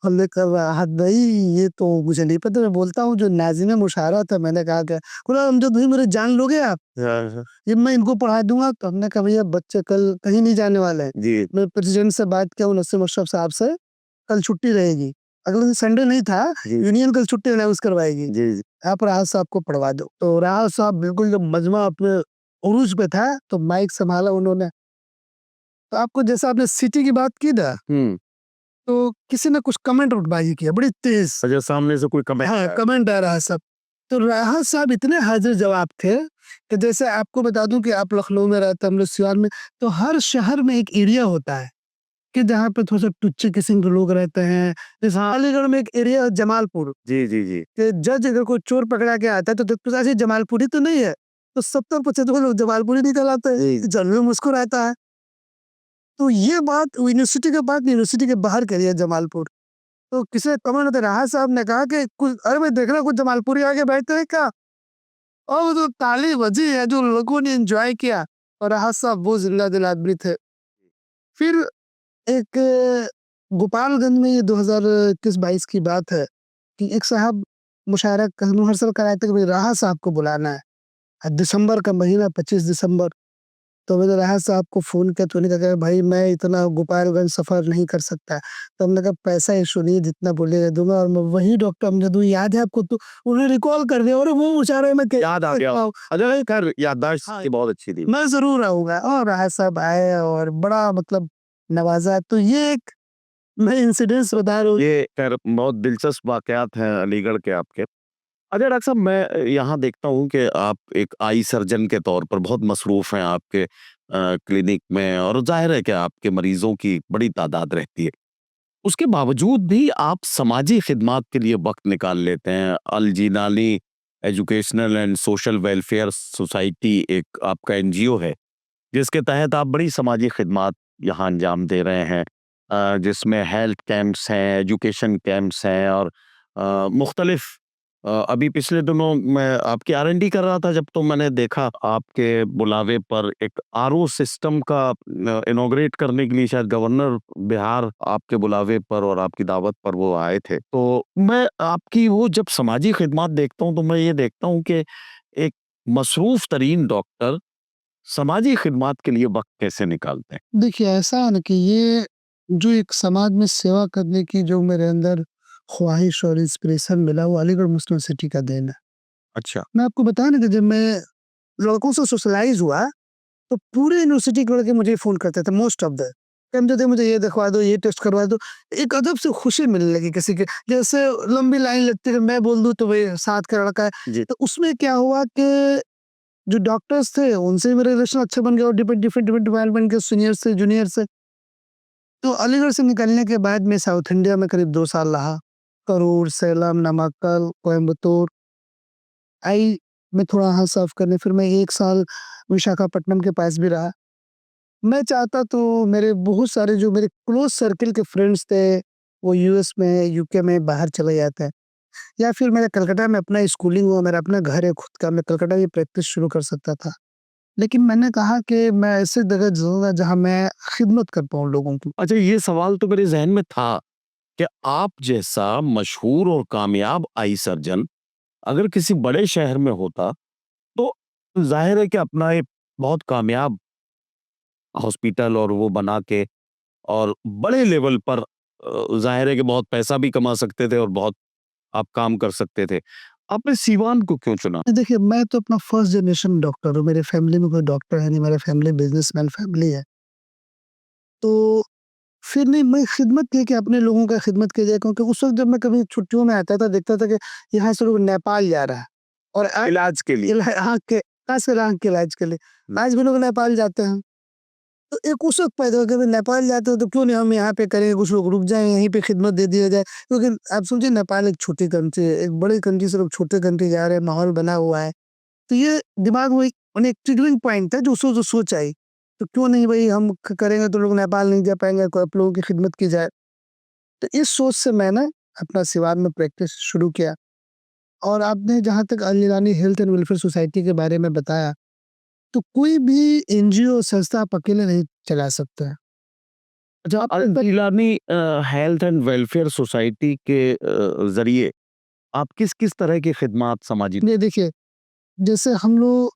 हमने कहा हाथ भाई ये तो मुझे नहीं पता। मैं बोलता हूँ जो नाज़िम मुशायरा था मैंने कहा कि बोला अमजद भाई मेरे जान लोगे आप? हाँ, हाँ। ये मैं इनको पढ़ा दूँगा। तो हमने कहा भैया बच्चे कल कहीं नहीं जाने वाले हैं। जी। मैं प्रेसिडेंट से बात किया हूँ नसीम अशरफ साहब से, कल छुट्टी रहेगी। अगले दिन संडे नहीं था, जी। यूनियन कल छुट्टी अनाउंस करवाएगी। जी, जी। आप राहत साहब को पढ़वा दो। तो राहत साहब बिल्कुल जब मजमा अपने उरूज पे था, तो माइक संभाला उन्होंने। तो आपको जैसा आपने सिटी की बात की ना, हुँ। तो किसी ने कुछ कमेंट उठबाजी किया बड़ी तेज। अच्छा सामने से कोई कमेंट हाँ, कमेंट आ रहा है सब। तो राहत साहब इतने हाजिर जवाब थे कि जैसे आपको बता दूं कि आप लखनऊ में रहते हैं, हम लोग सिवान में, तो हर शहर में एक एरिया होता है कि जहाँ पे थोड़ा सा टुच्चे किस्म के लोग रहते हैं। जैसे अलीगढ़ में एक एरिया है जमालपुर, जी, जी, जी। कि जज अगर कोई चोर पकड़ा के आता है तो देखते हैं, ऐसे जमालपुरी तो नहीं है, तो 70-75 लोग जमालपुरी निकल आते हैं। जी। जनरल मुस्कुराता है। तो ये बात यूनिवर्सिटी के बाद यूनिवर्सिटी के बाहर करी है जमालपुर। तो किसी ने कमेंट में राहत साहब ने कहा कि कुछ अरे भाई देख रहा कुछ जमालपुरी आके बैठते हैं क्या? और वो जो ताली बजी है जो लोगों ने एंजॉय किया। और राहत साहब वो जिंदा दिल आदमी थे। फिर एक गोपालगंज में ये 2021-22 की बात है कि एक साहब मुशायरा रिहर्सल कराए थे कि भाई राहत साहब को बुलाना है। दिसंबर का महीना 25 दिसंबर। तो मैंने राहत साहब को फ़ोन किया तो उन्होंने कहा भाई मैं इतना गोपालगंज सफ़र नहीं कर सकता। तो हमने कहा पैसा इश्यू नहीं है जितना बोलिएगा दूँगा। और मैं वही डॉक्टर अमजद हूँ, याद है आपको? तो उन्होंने रिकॉल कर दिया और वो मुशायरे में याद आ गया। अच्छा खैर याददाश्त हाँ, की बहुत अच्छी थी। मैं ज़रूर आऊँगा। और राहत साहब आए और बड़ा मतलब नवाज़ा। तो ये एक मैं इंसिडेंट्स बता रहा हूँ। ये खैर बहुत दिलचस्प वाक़यात हैं अलीगढ़ के आपके। अच्छा डॉक्टर साहब मैं यहाँ देखता हूँ कि आप एक आई सर्जन के तौर पर बहुत मसरूफ़ हैं आपके क्लिनिक में और ज़ाहिर है कि आपके मरीज़ों की बड़ी तादाद रहती है। उसके बावजूद भी आप समाजी खिदमात के लिए वक़्त निकाल लेते हैं। Al Jilani educational and social welfare society एक आपका एनजीओ है, जिसके तहत आप बड़ी समाजी खिदमात यहाँ अंजाम दे रहे हैं। जिसमें हेल्थ कैंप्स हैं, एजुकेशन कैंप्स हैं और मुख्तलिफ अभी पिछले दिनों मैं आपकी आर&डी कर रहा था जब तो मैंने देखा आपके बुलावे पर एक आरओ सिस्टम का इनॉग्रेट करने के लिए शायद गवर्नर बिहार आपके बुलावे पर और आपकी दावत पर वो आए थे। तो मैं आपकी वो जब समाजी खिदमात देखता हूँ तो मैं ये देखता हूँ कि एक मसरूफ़ तरीन डॉक्टर समाजी खिदमात के लिए वक़्त कैसे निकालते हैं? देखिए ऐसा है ना कि ये जो एक समाज में सेवा करने की जो मेरे अंदर ख्वाहिश और इंस्पिरेशन मिला वो अलीगढ़ मुस्लिम सिटी का देन है। अच्छा। मैं आपको बताया ना कि जब मैं लड़कों से सोशलाइज़ हुआ, तो पूरे यूनिवर्सिटी के लड़के मुझे फ़ोन करते थे मोस्ट ऑफ द कि अमजद भाई मुझे ये दिखवा दो, ये टेस्ट करवा दो। एक अदब से खुशी मिलने लगी किसी के जैसे लंबी लाइन लगती है मैं बोल दूँ तो भाई साथ का लड़का है। जी। तो उसमें क्या हुआ कि जो डॉक्टर्स थे उनसे मेरे रिलेशन अच्छे बन गए और डिफरेंट डिपार्टमेंट के सीनियर से जूनियर से। तो अलीगढ़ से निकलने के बाद मैं साउथ इंडिया में करीब 2 साल रहा। करूर, सेलम, नमक्कल, कोयम्बतूर आई मैं थोड़ा हाथ साफ करने। फिर मैं 1 साल विशाखापट्टनम के पास भी रहा। मैं चाहता तो मेरे बहुत सारे जो मेरे क्लोज़ सर्किल के फ्रेंड्स थे, वो यूएस में, यूके में बाहर चले जाते हैं। या फिर मेरा कलकत्ता में अपना स्कूलिंग हुआ, मेरा अपना घर है खुद का, मैं कलकत्ता में प्रैक्टिस शुरू कर सकता था। लेकिन मैंने कहा कि मैं ऐसी जगह जाऊँगा जहाँ मैं खिदमत कर पाऊँ लोगों की। अच्छा ये सवाल तो मेरे ज़हन में था कि आप जैसा मशहूर और कामयाब आई सर्जन अगर किसी बड़े शहर में होता, तो ज़ाहिर है कि अपना एक बहुत कामयाब हॉस्पिटल और वो बना के और बड़े लेवल पर ज़ाहिर है कि बहुत पैसा भी कमा सकते थे और बहुत आप काम कर सकते थे। आपने सीवान को क्यों चुना? देखिए, मैं तो अपना फर्स्ट जनरेशन डॉक्टर हूँ, मेरे फैमिली में कोई डॉक्टर है नहीं, मेरा फैमिली बिज़नेसमैन फैमिली है। तो फिर नहीं, मैं खिदमत की कि अपने लोगों का खिदमत की जाए, क्योंकि उस वक़्त जब मैं कभी छुट्टियों में आता था, देखता था कि यहाँ से लोग नेपाल जा रहा है और इलाज के लिए। आँख के, खासकर आँख के इलाज के लिए। आज भी लोग नेपाल जाते हैं। तो एक उस वक़्त पैदा हुआ कि भाई नेपाल जाते हो तो क्यों नहीं हम यहाँ पे करें, कुछ लोग रुक जाएँ, यहीं पे खिदमत दे दिया जाए। क्योंकि आप सोचिए नेपाल एक छोटी कंट्री है, एक बड़ी कंट्री से लोग छोटे कंट्री जा रहे हैं, माहौल बना हुआ है। तो ये दिमाग में एक ट्रिगरिंग पॉइंट था जो सोच आई। तो क्यों नहीं भाई हम करेंगे तो लोग नेपाल नहीं जा पाएंगे, आप लोगों की खिदमत की जाए। तो इस सोच से मैंने अपना सिवान में प्रैक्टिस शुरू किया। और आपने जहाँ तक अल ईरानी हेल्थ एंड वेलफेयर सोसाइटी के बारे में बताया, तो कोई भी एनजीओ संस्था आप अकेले नहीं चला सकते हैं। अच्छा, आप अल इलानी हेल्थ एंड वेलफेयर सोसाइटी के जरिए आप किस किस तरह की खिदमात समाजी ये देखिए, जैसे हम लोग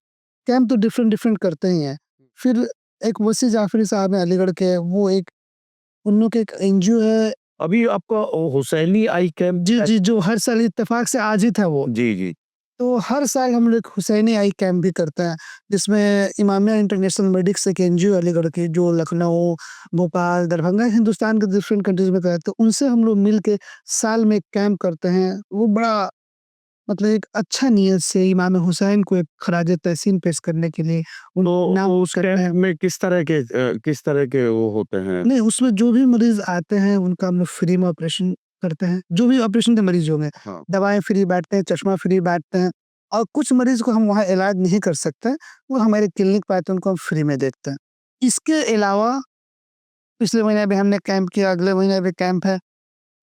कैंप तो डिफरेंट करते ही हैं। फिर एक वसी जाफरी साहब हैं अलीगढ़ के, वो एक उन लोग के एक एनजीओ है। अभी आपका हुसैनी आई कैंप जी, जो हर साल इत्तेफाक से आज ही था वो। जी जी तो हर साल हम लोग हुसैनी आई कैंप भी करते हैं, जिसमें इमामिया इंटरनेशनल मेडिक्स एक एनजीओ अलीगढ़ की, जो लखनऊ, भोपाल, दरभंगा, हिंदुस्तान के डिफरेंट कंट्रीज में करते हैं। उनसे हम लोग मिल के साल में एक कैंप करते हैं। वो बड़ा मतलब एक अच्छा नीयत से इमाम हुसैन को एक खराज तहसीन पेश करने के लिए तो नाम उस करते हैं। कैंप में किस तरह के वो होते हैं नहीं, उसमें जो भी मरीज आते हैं उनका हम लोग फ्री में ऑपरेशन करते हैं। जो भी ऑपरेशन के मरीज होंगे, हाँ दवाएं फ्री बांटते हैं, चश्मा फ्री बांटते हैं। और कुछ मरीज को हम वहाँ इलाज नहीं कर सकते, वो हमारे क्लिनिक पे आते हैं, उनको हम फ्री में देखते हैं। इसके अलावा पिछले महीने भी हमने कैंप किया, अगले महीने भी कैंप है।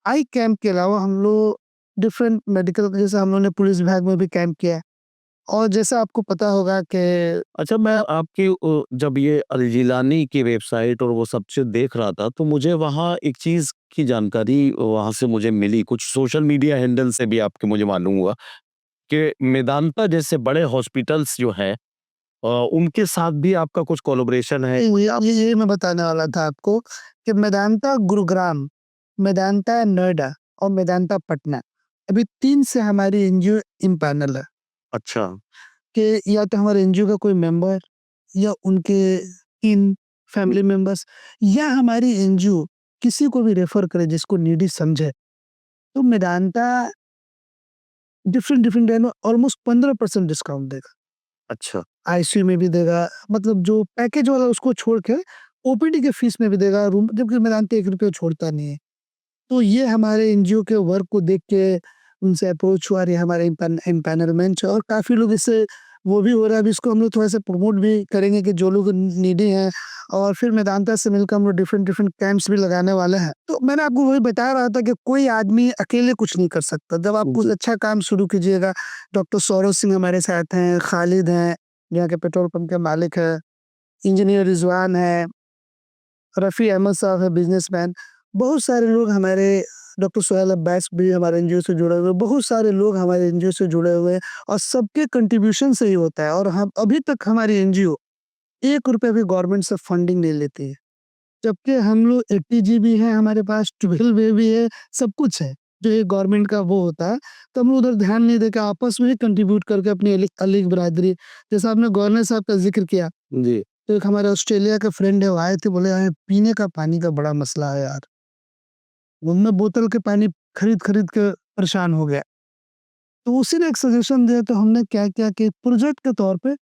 आई कैंप के अलावा हम लोग डिफरेंट मेडिकल, जैसे हम लोगों ने पुलिस विभाग में भी कैंप किया है। और जैसा आपको पता होगा कि अच्छा मैं आपकी जब ये अल जिलानी की वेबसाइट और वो सब चीज़ देख रहा था तो मुझे वहाँ एक चीज़ की जानकारी वहाँ से मुझे मिली, कुछ सोशल मीडिया हैंडल से भी आपके मुझे मालूम हुआ कि मेदांता जैसे बड़े हॉस्पिटल्स जो हैं उनके साथ भी आपका कुछ कोलैबोरेशन है। ये मैं बताने वाला था आपको कि मेदांता गुरुग्राम, मेदांता नोएडा और मेदांता पटना, अभी 3 से हमारी एनजीओ इम्पैनल है अच्छा कि या तो हमारे एनजीओ का कोई मेंबर या उनके 3 फैमिली मेंबर्स, या हमारी एनजीओ किसी को भी रेफर करे जिसको नीडी समझे, तो मेदांता डिफरेंट डे में ऑलमोस्ट 15% डिस्काउंट देगा। अच्छा आईसीयू में भी देगा, मतलब जो पैकेज वाला उसको छोड़ के ओपीडी के फीस में भी देगा रूम, जबकि मेदांता ₹1 छोड़ता नहीं है। तो ये हमारे एनजीओ के वर्क को देख के उनसे अप्रोच हुआ, ये हमारे एम्पैनलमेंट है और काफ़ी लोग इससे वो भी हो रहा है। अभी इसको हम लोग थोड़ा-सा प्रमोट भी करेंगे कि जो लोग नीडी हैं, और फिर मेदांता से मिलकर हम लोग डिफरेंट कैंप्स भी लगाने वाले हैं। तो मैंने आपको वही बता रहा था कि कोई आदमी अकेले कुछ नहीं कर सकता। जब आप कुछ अच्छा काम शुरू कीजिएगा, डॉक्टर सौरभ सिंह हमारे साथ हैं, खालिद हैं, यहाँ के पेट्रोल पंप के मालिक हैं, इंजीनियर रिजवान है, रफ़ी अहमद साहब है बिज़नेसमैन, बहुत सारे लोग हमारे, डॉक्टर सोहेल अब्बास भी हमारे एनजीओ से जुड़े हुए हैं, बहुत सारे लोग हमारे एनजीओ से जुड़े हुए हैं और सबके कंट्रीब्यूशन से ही होता है। और हम अभी तक हमारी एनजीओ ₹1 भी गवर्नमेंट से फंडिंग नहीं लेती है। जबकि हम लोग एटीजी भी है हमारे पास, 12 वे भी है, सब कुछ है। जो ये गवर्नमेंट का वो होता है, तो हम लोग उधर ध्यान नहीं देके आपस में ही कंट्रीब्यूट करके अपनी अलीग बरादरी, जैसा आपने गवर्नर साहब का ज़िक्र किया, जी तो एक हमारे ऑस्ट्रेलिया के फ्रेंड है, वो आए थे, बोले यार पीने का पानी का बड़ा मसला है यार। वो मैं बोतल के पानी खरीद के परेशान हो गया। तो उसी ने एक सजेशन दिया, तो हमने क्या किया कि प्रोजेक्ट के तौर पे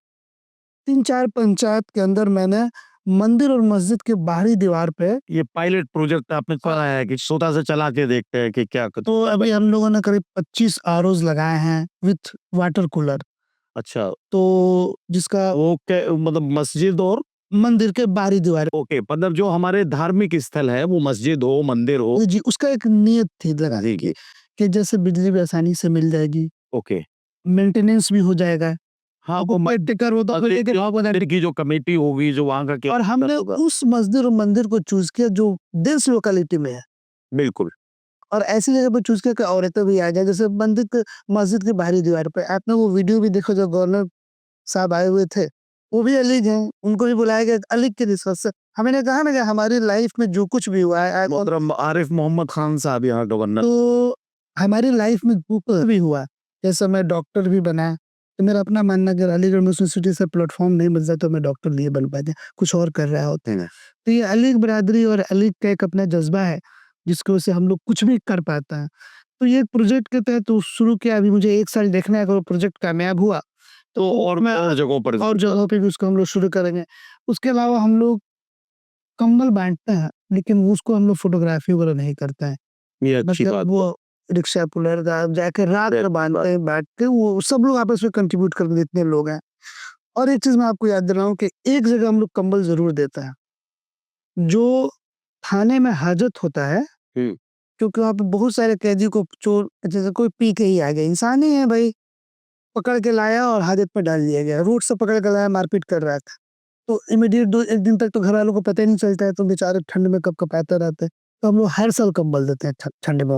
3-4 पंचायत के अंदर मैंने मंदिर और मस्जिद के बाहरी दीवार पे, ये पायलट प्रोजेक्ट आपने चलाया है कि छोटा सा चला के देखते हैं कि क्या तो अभी हम लोगों ने करीब 25 आरओज़ लगाए हैं विथ वाटर कूलर। अच्छा तो जिसका वो मतलब मस्जिद और मंदिर के बाहरी दीवार, ओके मतलब जो हमारे धार्मिक स्थल है वो मस्जिद हो मंदिर हो। जी, उसका एक नियत थी लगाने जी की जी कि जैसे बिजली भी आसानी से मिल जाएगी, ओके मेंटेनेंस भी हो जाएगा। हाँ अब वो केयरटेकर वो तो मंदिर लेके मंदिर की जो कमेटी होगी जो वहाँ का और हमने होगा उस मस्जिद और मंदिर को चूज़ किया जो डेंस लोकेलिटी में है, बिल्कुल और ऐसी जगह पे चूज़ किया कि औरतें भी आ जाएँ, जैसे मंदिर के मस्जिद की बाहरी दीवार पे। आपने वो वीडियो भी देखा जो गवर्नर साहब आए हुए थे, वो भी अलीग हैं, उनको भी बुलाया गया अलीग की रिसर्च से। हमने कहा ना कि हमारी लाइफ में जो कुछ भी हुआ है, मोहतरम आरिफ मोहम्मद खान साहब यहाँ गवर्नर तो हमारी लाइफ में जो कुछ भी हुआ, जैसे मैं डॉक्टर भी बना, तो मेरा अपना मानना है, अगर अलीगढ़ मुस्लिम सिटी से प्लेटफॉर्म नहीं मिलता तो मैं डॉक्टर नहीं बन पाते, कुछ और कर रहा होते हैं। तो ये अलीग बरादरी और अलीग का एक अपना जज्बा है जिसकी वजह से हम लोग कुछ भी कर पाते हैं। तो ये प्रोजेक्ट के तहत तो शुरू किया, अभी मुझे 1 साल देखना है, अगर वो प्रोजेक्ट कामयाब हुआ तो और मैं जगहों पर और जगहों पे भी उसको हम लोग शुरू करेंगे। उसके अलावा हम लोग कंबल बाँटते हैं, लेकिन उसको हम लोग फ़ोटोग्राफ़ी वगैरह नहीं करते हैं। ये अच्छी मतलब बात वो रिक्शा पुलर का जाके रात में बाँधते हैं, बाँट के वो सब लोग आपस में कंट्रीब्यूट करके जितने लोग हैं। और एक चीज़ मैं आपको याद दिलाऊँ कि एक जगह हम लोग कंबल ज़रूर देते हैं, जो थाने में हाजत होता है, हुँ। क्योंकि वहाँ पे बहुत सारे कैदी को चोर जैसे कोई पी के ही आ गया, इंसान ही है भाई, पकड़ के लाया और हाजत में डाल दिया गया, रोड से पकड़ के लाया, मारपीट कर रहा था। तो इमीडिएट 1 दिन तक तो घर वालों को पता ही नहीं चलता है, तो बेचारे ठंड में कँप-कँपाते रहते हैं। तो हम लोग हर साल कंबल देते हैं ठंड में।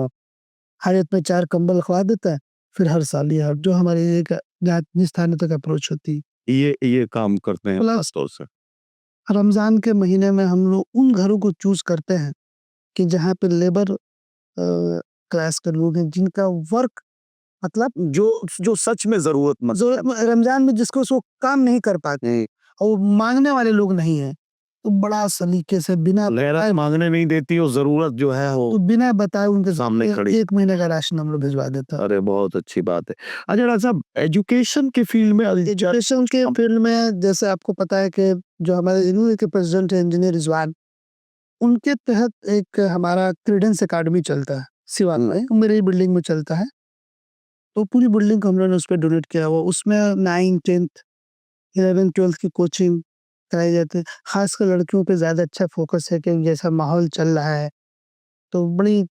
हाजत में 4 कंबल खवा देते हैं, फिर हर साल ये जो हमारे एरिया का जहाँ जिस थाने तक अप्रोच होती है। ये काम करते हैं प्लस खास तौर से। रमज़ान के महीने में हम लोग उन घरों को चूज़ करते हैं कि जहाँ पे लेबर क्लास के लोग हैं, जिनका वर्क मतलब जो सच में ज़रूरतमंद रमज़ान में जिसको वो काम नहीं कर पाते है। और वो माँगने वाले लोग नहीं हैं, तो बड़ा सलीके से बिना गैरत माँगने नहीं देती और ज़रूरत जो है तो वो बिना बताए उनके सामने खड़ी। 1 महीने का राशन हम लोग भिजवा देते हैं। अरे बहुत अच्छी बात है। अच्छा डॉक्टर साहब एजुकेशन के फील्ड में एजुकेशन के फील्ड में जैसे आपको पता है कि जो हमारे यूनिवर्सिटी के प्रेसिडेंट हैं इंजीनियर रिजवान, उनके तहत एक हमारा क्रेडेंस अकेडमी चलता है सिवान में, मेरी बिल्डिंग में चलता है। तो पूरी बिल्डिंग को हम लोगों ने उस पे डोनेट किया हुआ, उसमें 9, 10th, 11th, 12th की कोचिंग कराई जाती है। खासकर लड़कियों पे ज़्यादा अच्छा फोकस है कि जैसा माहौल चल रहा है, तो बड़ी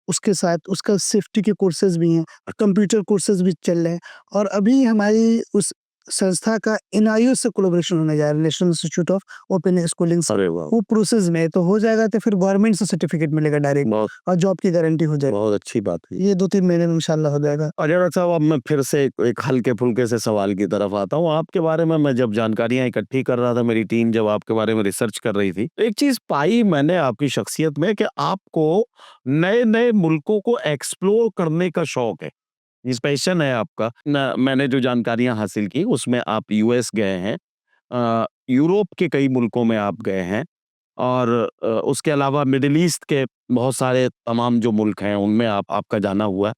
उसके साथ उसका सेफ्टी के कोर्सेज भी हैं, कंप्यूटर कोर्सेज भी चल रहे हैं। और अभी हमारी उस संस्था का एनआईओ से कोलैबोरेशन होने जा रहा है, national institute of open schooling से। अरे वाह! वो प्रोसेस में है, तो हो जाएगा तो फिर गवर्नमेंट से सर्टिफिकेट मिलेगा डायरेक्ट बहुत और जॉब की गारंटी हो जाएगी। बहुत अच्छी बात है। ये 2-3 महीने में इंशाल्लाह हो जाएगा। अच्छा डॉक्टर साहब अब मैं फिर से एक हल्के-फुल्के से सवाल की तरफ आता हूँ। आपके बारे में मैं जब जानकारियाँ इकट्ठी कर रहा था, मेरी टीम जब आपके बारे में रिसर्च कर रही थी, तो एक चीज़ पाई मैंने आपकी शख्सियत में कि आपको नए-नए मुल्कों को एक्सप्लोर करने का शौक है। ये पैशन है आपका। न मैंने जो जानकारियाँ हासिल की उसमें आप यूएस गए हैं। यूरोप के कई मुल्कों में आप गए हैं और उसके अलावा मिडल ईस्ट के बहुत सारे तमाम जो मुल्क हैं उनमें आपका जाना हुआ है।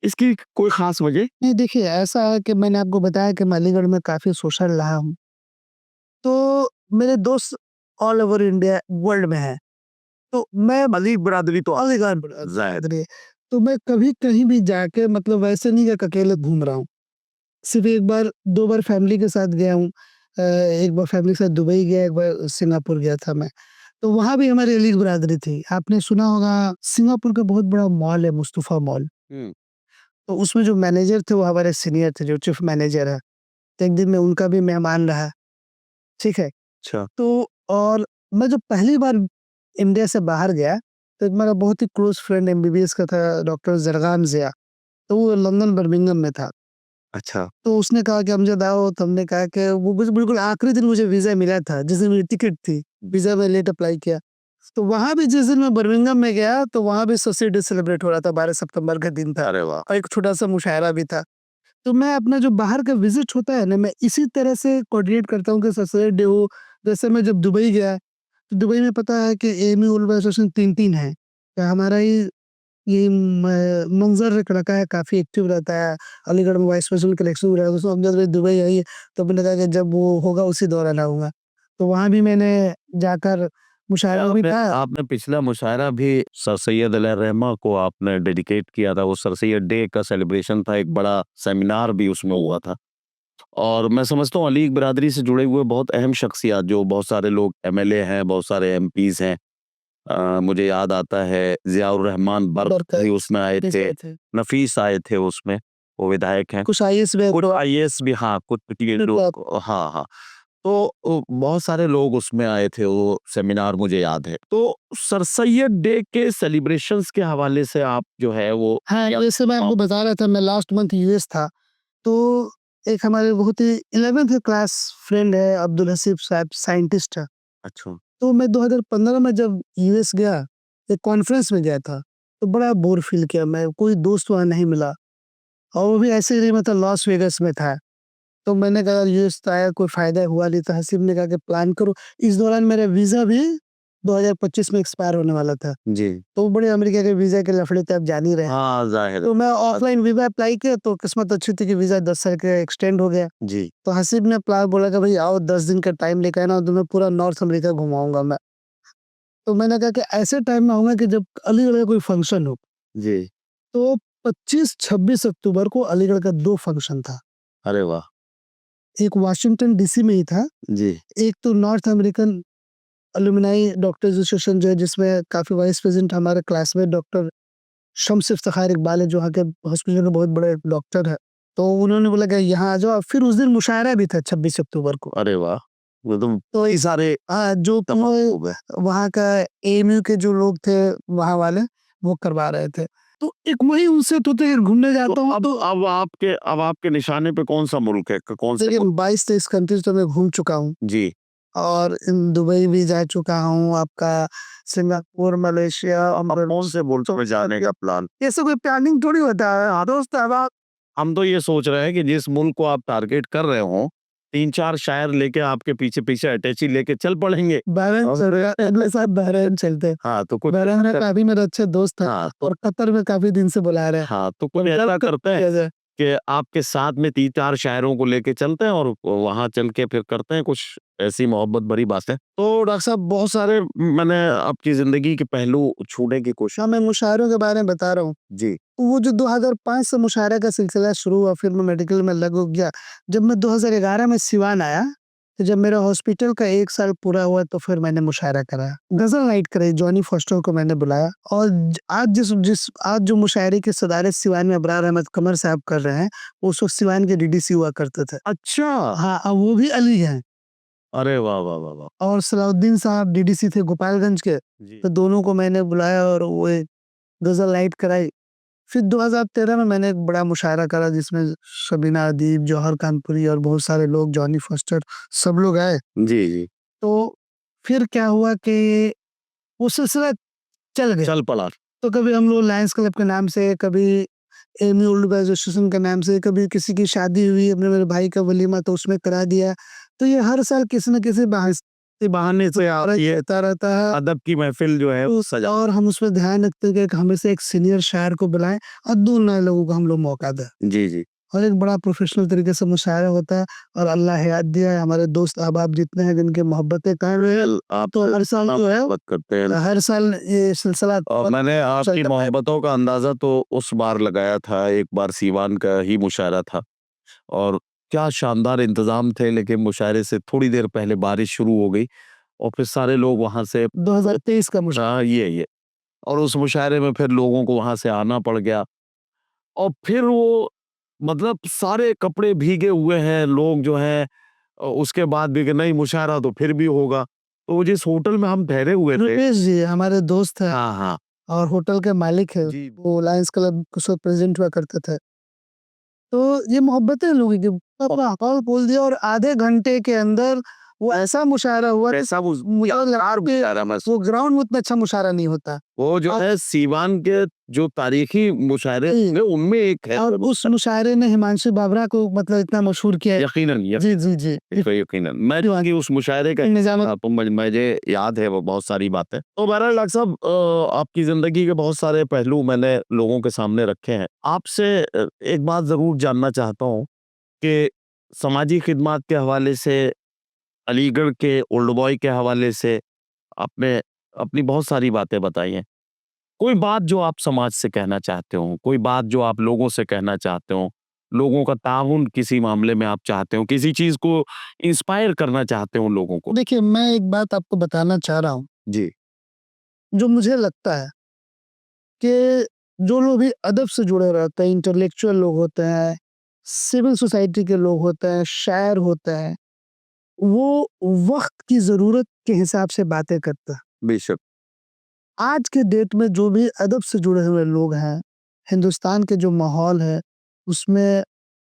इसकी कोई ख़ास वजह? नहीं देखिए, ऐसा है कि मैंने आपको बताया कि मैं अलीगढ़ में काफ़ी सोशल रहा हूँ। तो मेरे दोस्त ऑल ओवर इंडिया वर्ल्ड में हैं। तो मैं अलीग बरादरी तो अलीगढ़ ज़ाहिर बरादरी, तो मैं कभी कहीं भी जाके मतलब वैसे नहीं कि अकेले घूम रहा हूँ। सिर्फ़ 1 बार 2 बार फैमिली के साथ गया हूँ। एक बार फैमिली के साथ दुबई गया, एक बार सिंगापुर गया था मैं। तो वहाँ भी हमारी अलीग बरादरी थी। आपने सुना होगा सिंगापुर का बहुत बड़ा मॉल है मुस्तफ़ा मॉल। हुँ, तो उसमें जो मैनेजर थे वो हमारे सीनियर थे, जो चीफ मैनेजर है। तो एक दिन मैं उनका भी मेहमान रहा, ठीक है? अच्छा। तो और मैं जब पहली बार इंडिया से बाहर गया, तो एक मेरा बहुत ही क्लोज़ फ्रेंड एमबीबीएस का था, डॉक्टर ज़रगान ज़िया, तो वो लंदन बर्मिंघम में था। अच्छा। तो उसने कहा कि अमजद आओ, तो हमने कहा कि वो बिल्कुल आखिरी दिन मुझे वीज़ा मिला था, जिस दिन मेरी टिकट थी, वीज़ा मैं लेट अप्लाई किया। तो वहाँ भी जिस दिन मैं बर्मिंघम में गया, तो वहाँ भी सोशल डे सेलिब्रेट हो रहा था, 12 सितंबर का दिन था अरे वाह! और एक छोटा-सा मुशायरा भी था। तो मैं अपना जो बाहर का विज़िट होता है ना, मैं इसी तरह से कोऑर्डिनेट करता हूँ कि सोशल डे हो। जैसे मैं जब दुबई गया, तो दुबई में पता है कि एएमयू उलमा एसोसिएशन 3-3 है। तो हमारा ये मंज़र एक लड़का है, काफ़ी एक्टिव रहता है। अलीगढ़ में वाइस प्रेसिडेंट का इलेक्शन हो रहा है, उसमें अमजद भाई दुबई आई है, तो मैंने कहा कि जब वो होगा उसी दौरान आऊँगा। तो वहाँ भी मैंने जाकर मुशायरा भी था। आपने पिछला मुशायरा भी सर सैयद अली रहमा को आपने डेडिकेट किया था। वो सर सैयद डे का सेलिब्रेशन था, एक बड़ा सेमिनार भी उसमें हुआ था। और मैं समझता हूँ अलीग बिरादरी से जुड़े हुए बहुत अहम शख्सियत जो बहुत सारे लोग एमएलए हैं, बहुत सारे एमपीज़ हैं। मुझे याद आता है ज़ियाउर रहमान बर्क बरकत भी उसमें आए थे, थे। नफ़ीस आए थे उसमें, वो विधायक हैं। कुछ आईएएस में कुछ तो आईएएस भी हाँ, कुछ ये बिल्कुल। लोग हाँ, हाँ। तो बहुत सारे लोग उसमें आए थे, वो सेमिनार मुझे याद है। तो सर सैयद डे के सेलिब्रेशंस के हवाले से आप जो है वो हाँ, या जैसे मैं आपको बता रहा था, मैं लास्ट मंथ यूएस था। तो एक हमारे बहुत ही 11th क्लास फ्रेंड है, अब्दुल हसीब साहब, साइंटिस्ट है। अच्छा, तो मैं 2015 में जब यूएस गया, एक कॉन्फ्रेंस में गया था, तो बड़ा बोर फ़ील किया मैं, कोई दोस्त वहाँ नहीं मिला और वो भी ऐसे ही मतलब लॉस वेगास में था। तो मैंने कहा यूएस तो आया, कोई फायदा हुआ नहीं, तो हसीब ने कहा कि प्लान करो। इस दौरान मेरा वीजा भी 2025 में एक्सपायर होने वाला था, जी तो बड़े अमेरिका के वीजा के लफड़े थे, आप जान ही रहे हैं। हाँ जाहिर है। तो मैं ऑफलाइन वीजा अप्लाई किया, तो किस्मत अच्छी थी कि वीजा 10 साल का एक्सटेंड हो गया। जी तो हसीब ने प्लान बोला कि भाई आओ 10 दिन का टाइम लेकर आना, तुम्हें पूरा नॉर्थ अमेरिका घुमाऊंगा मैं। तो मैंने कहा कि ऐसे टाइम में आऊंगा कि जब अलीगढ़ का कोई फंक्शन हो। जी तो 25-26 अक्टूबर को अलीगढ़ का 2 फंक्शन था। अरे वाह एक वाशिंगटन डीसी में ही था, जी एक तो नॉर्थ अमेरिकन अलुमिनाई डॉक्टर्स एसोसिएशन जो है, जिसमें काफ़ी वाइस प्रेसिडेंट हमारे क्लासमेट डॉक्टर शम्स इफ्तिखार इकबाल है, जो वहाँ के हॉस्पिटल के बहुत बड़े डॉक्टर है। तो उन्होंने बोला कि यहाँ आ जाओ। फिर उस दिन मुशायरा भी था 26 अक्टूबर को। अरे वाह वो तो तो कई सारे जो खूब है। वहाँ का एएमयू के जो लोग थे वहाँ वाले, वो करवा रहे थे। तो एक वही उनसे तो यार घूमने जाता हूँ तो अब आपके निशाने पे कौन सा मुल्क है कौन से देखिए मुल्क? 22-23 कंट्रीज तो मैं घूम चुका हूँ, जी और दुबई भी जा चुका हूँ, आपका सिंगापुर, मलेशिया अब और कौन से मुल्क में जाने का प्लान? ऐसे कोई प्लानिंग थोड़ी होता है। हाँ दोस्त, अब आप हम तो ये सोच रहे हैं कि जिस मुल्क को आप टारगेट कर रहे हो 3-4 शायर लेके आपके पीछे पीछे अटैची लेके चल पड़ेंगे। बहरीन चल रहा है, अगले साल बहरीन चलते हैं। हाँ तो कुछ बहरीन में काफी मेरे अच्छे दोस्त हैं, हाँ और कतर में काफी दिन से बुला रहे हैं। हाँ तो कुछ ऐसा करते हैं किया जाए। कि आपके साथ में 3-4 शायरों को लेके चलते हैं और वहां चल के फिर करते हैं कुछ ऐसी मोहब्बत भरी बातें। तो डॉक्टर साहब बहुत सारे मैंने आपकी जिंदगी के पहलू छूने की कोशिश। हाँ, मैं मुशायरों के बारे में बता रहा हूँ। जी वो जो 2005 से मुशायरा का सिलसिला शुरू हुआ, फिर मैं मेडिकल में लग गया। जब मैं 2011 में सिवान आया, तो जब मेरा हॉस्पिटल का 1 साल पूरा हुआ, तो फिर मैंने मुशायरा कराया, गजल नाइट कराई, जॉनी फॉस्टर को मैंने बुलाया। और आज जो मुशायरे की सदारत सिवान में अबरार अहमद कमर साहब कर रहे हैं, वो उस वक्त सिवान के डीडीसी हुआ करते थे। अच्छा हाँ, अब वो भी अली हैं। अरे वाह वाह वाह वाह और सलाउद्दीन साहब डीडीसी थे गोपालगंज के, जी तो दोनों को मैंने बुलाया और वो एक गजल नाइट कराई। फिर 2013 में मैंने एक बड़ा मुशायरा करा, जिसमें शबीना अदीब, जौहर कानपुरी और बहुत सारे लोग, जॉनी फॉस्टर, सब लोग आए। जी जी तो फिर क्या हुआ कि वो सिलसिला चल गया। चल पड़ा। तो कभी हम लोग लायंस क्लब के नाम से, कभी एमी ओल्ड बॉयज एसोसिएशन के नाम से, कभी किसी की शादी हुई अपने मेरे भाई का वलीमा, तो उसमें करा दिया। तो ये हर साल किसी न किसी बहाने से आप ये होता रहता है। अदब की महफिल जो है वो सजा। और हम उसमें ध्यान रखते हैं कि हमेशा एक सीनियर शायर को बुलाएं और 2 नए लोगों को हम लोग मौका दें, जी जी और एक बड़ा प्रोफेशनल तरीके से मुशायरा होता है। और अल्लाह हयात दिया है, हमारे दोस्त अहबाब जितने हैं जिनके मोहब्बतें कायम रहे, आप तो हर साल जो है, बात करते हैं। हर साल ये सिलसिला और मैंने आपकी चलता है। मोहब्बतों का अंदाजा तो उस बार लगाया था, एक बार सीवान का ही मुशायरा था और क्या शानदार इंतजाम थे, लेकिन मुशायरे से थोड़ी देर पहले बारिश शुरू हो गई और फिर सारे लोग वहां से 2023 का मुशायरा। ये और उस मुशायरे में फिर लोगों को वहां से आना पड़ गया और फिर वो मतलब सारे कपड़े भीगे हुए हैं लोग जो हैं। उसके बाद भी कि नहीं मुशायरा तो फिर भी होगा। तो वो जिस होटल में हम ठहरे हुए थे। रुपेश जी हमारे दोस्त हैं, हाँ हाँ और होटल के मालिक है, जी वो लायंस क्लब के प्रेसिडेंट हुआ करते थे। तो ये मोहब्बतें लोगों की, अपना अकाउंट खोल दिया, और आधे घंटे के अंदर वो ऐसा मुशायरा हुआ कि पैसा मुझे लगा कि मुशायरा में वो ग्राउंड में उतना अच्छा मुशायरा नहीं होता। वो जो और- है सीवान के जो तारीखी मुशायरे हैं उनमें एक है। और उस मुशायरे ने हिमांशु बाबरा को मतलब इतना मशहूर किया है। यकीनन जी जी जी। यकीनन मैं जो आगे उस मुशायरे का निजाम तो मुझे याद है वो बहुत सारी बातें। तो बहरहाल डॉक्टर साहब आपकी जिंदगी के बहुत सारे पहलू मैंने लोगों के सामने रखे हैं। आपसे एक बात जरूर जानना चाहता हूँ कि समाजी खिदमत के हवाले से, अलीगढ़ के ओल्ड बॉय के हवाले से आपने अपनी बहुत सारी बातें बताई हैं। कोई बात जो आप समाज से कहना चाहते हो, कोई बात जो आप लोगों से कहना चाहते हो, लोगों का ताउन किसी मामले में आप चाहते हो, किसी चीज को इंस्पायर करना चाहते हो लोगों को। देखिए, मैं एक बात आपको बताना चाह रहा हूँ, जी जो मुझे लगता है कि जो लोग भी अदब से जुड़े रहते हैं, इंटेलेक्चुअल लोग होते हैं, सिविल सोसाइटी के लोग होते हैं, शायर होते हैं, वो वक्त की जरूरत के हिसाब से बातें करते हैं। बेशक आज के डेट में जो भी अदब से जुड़े हुए लोग हैं, हिंदुस्तान के जो माहौल है, उसमें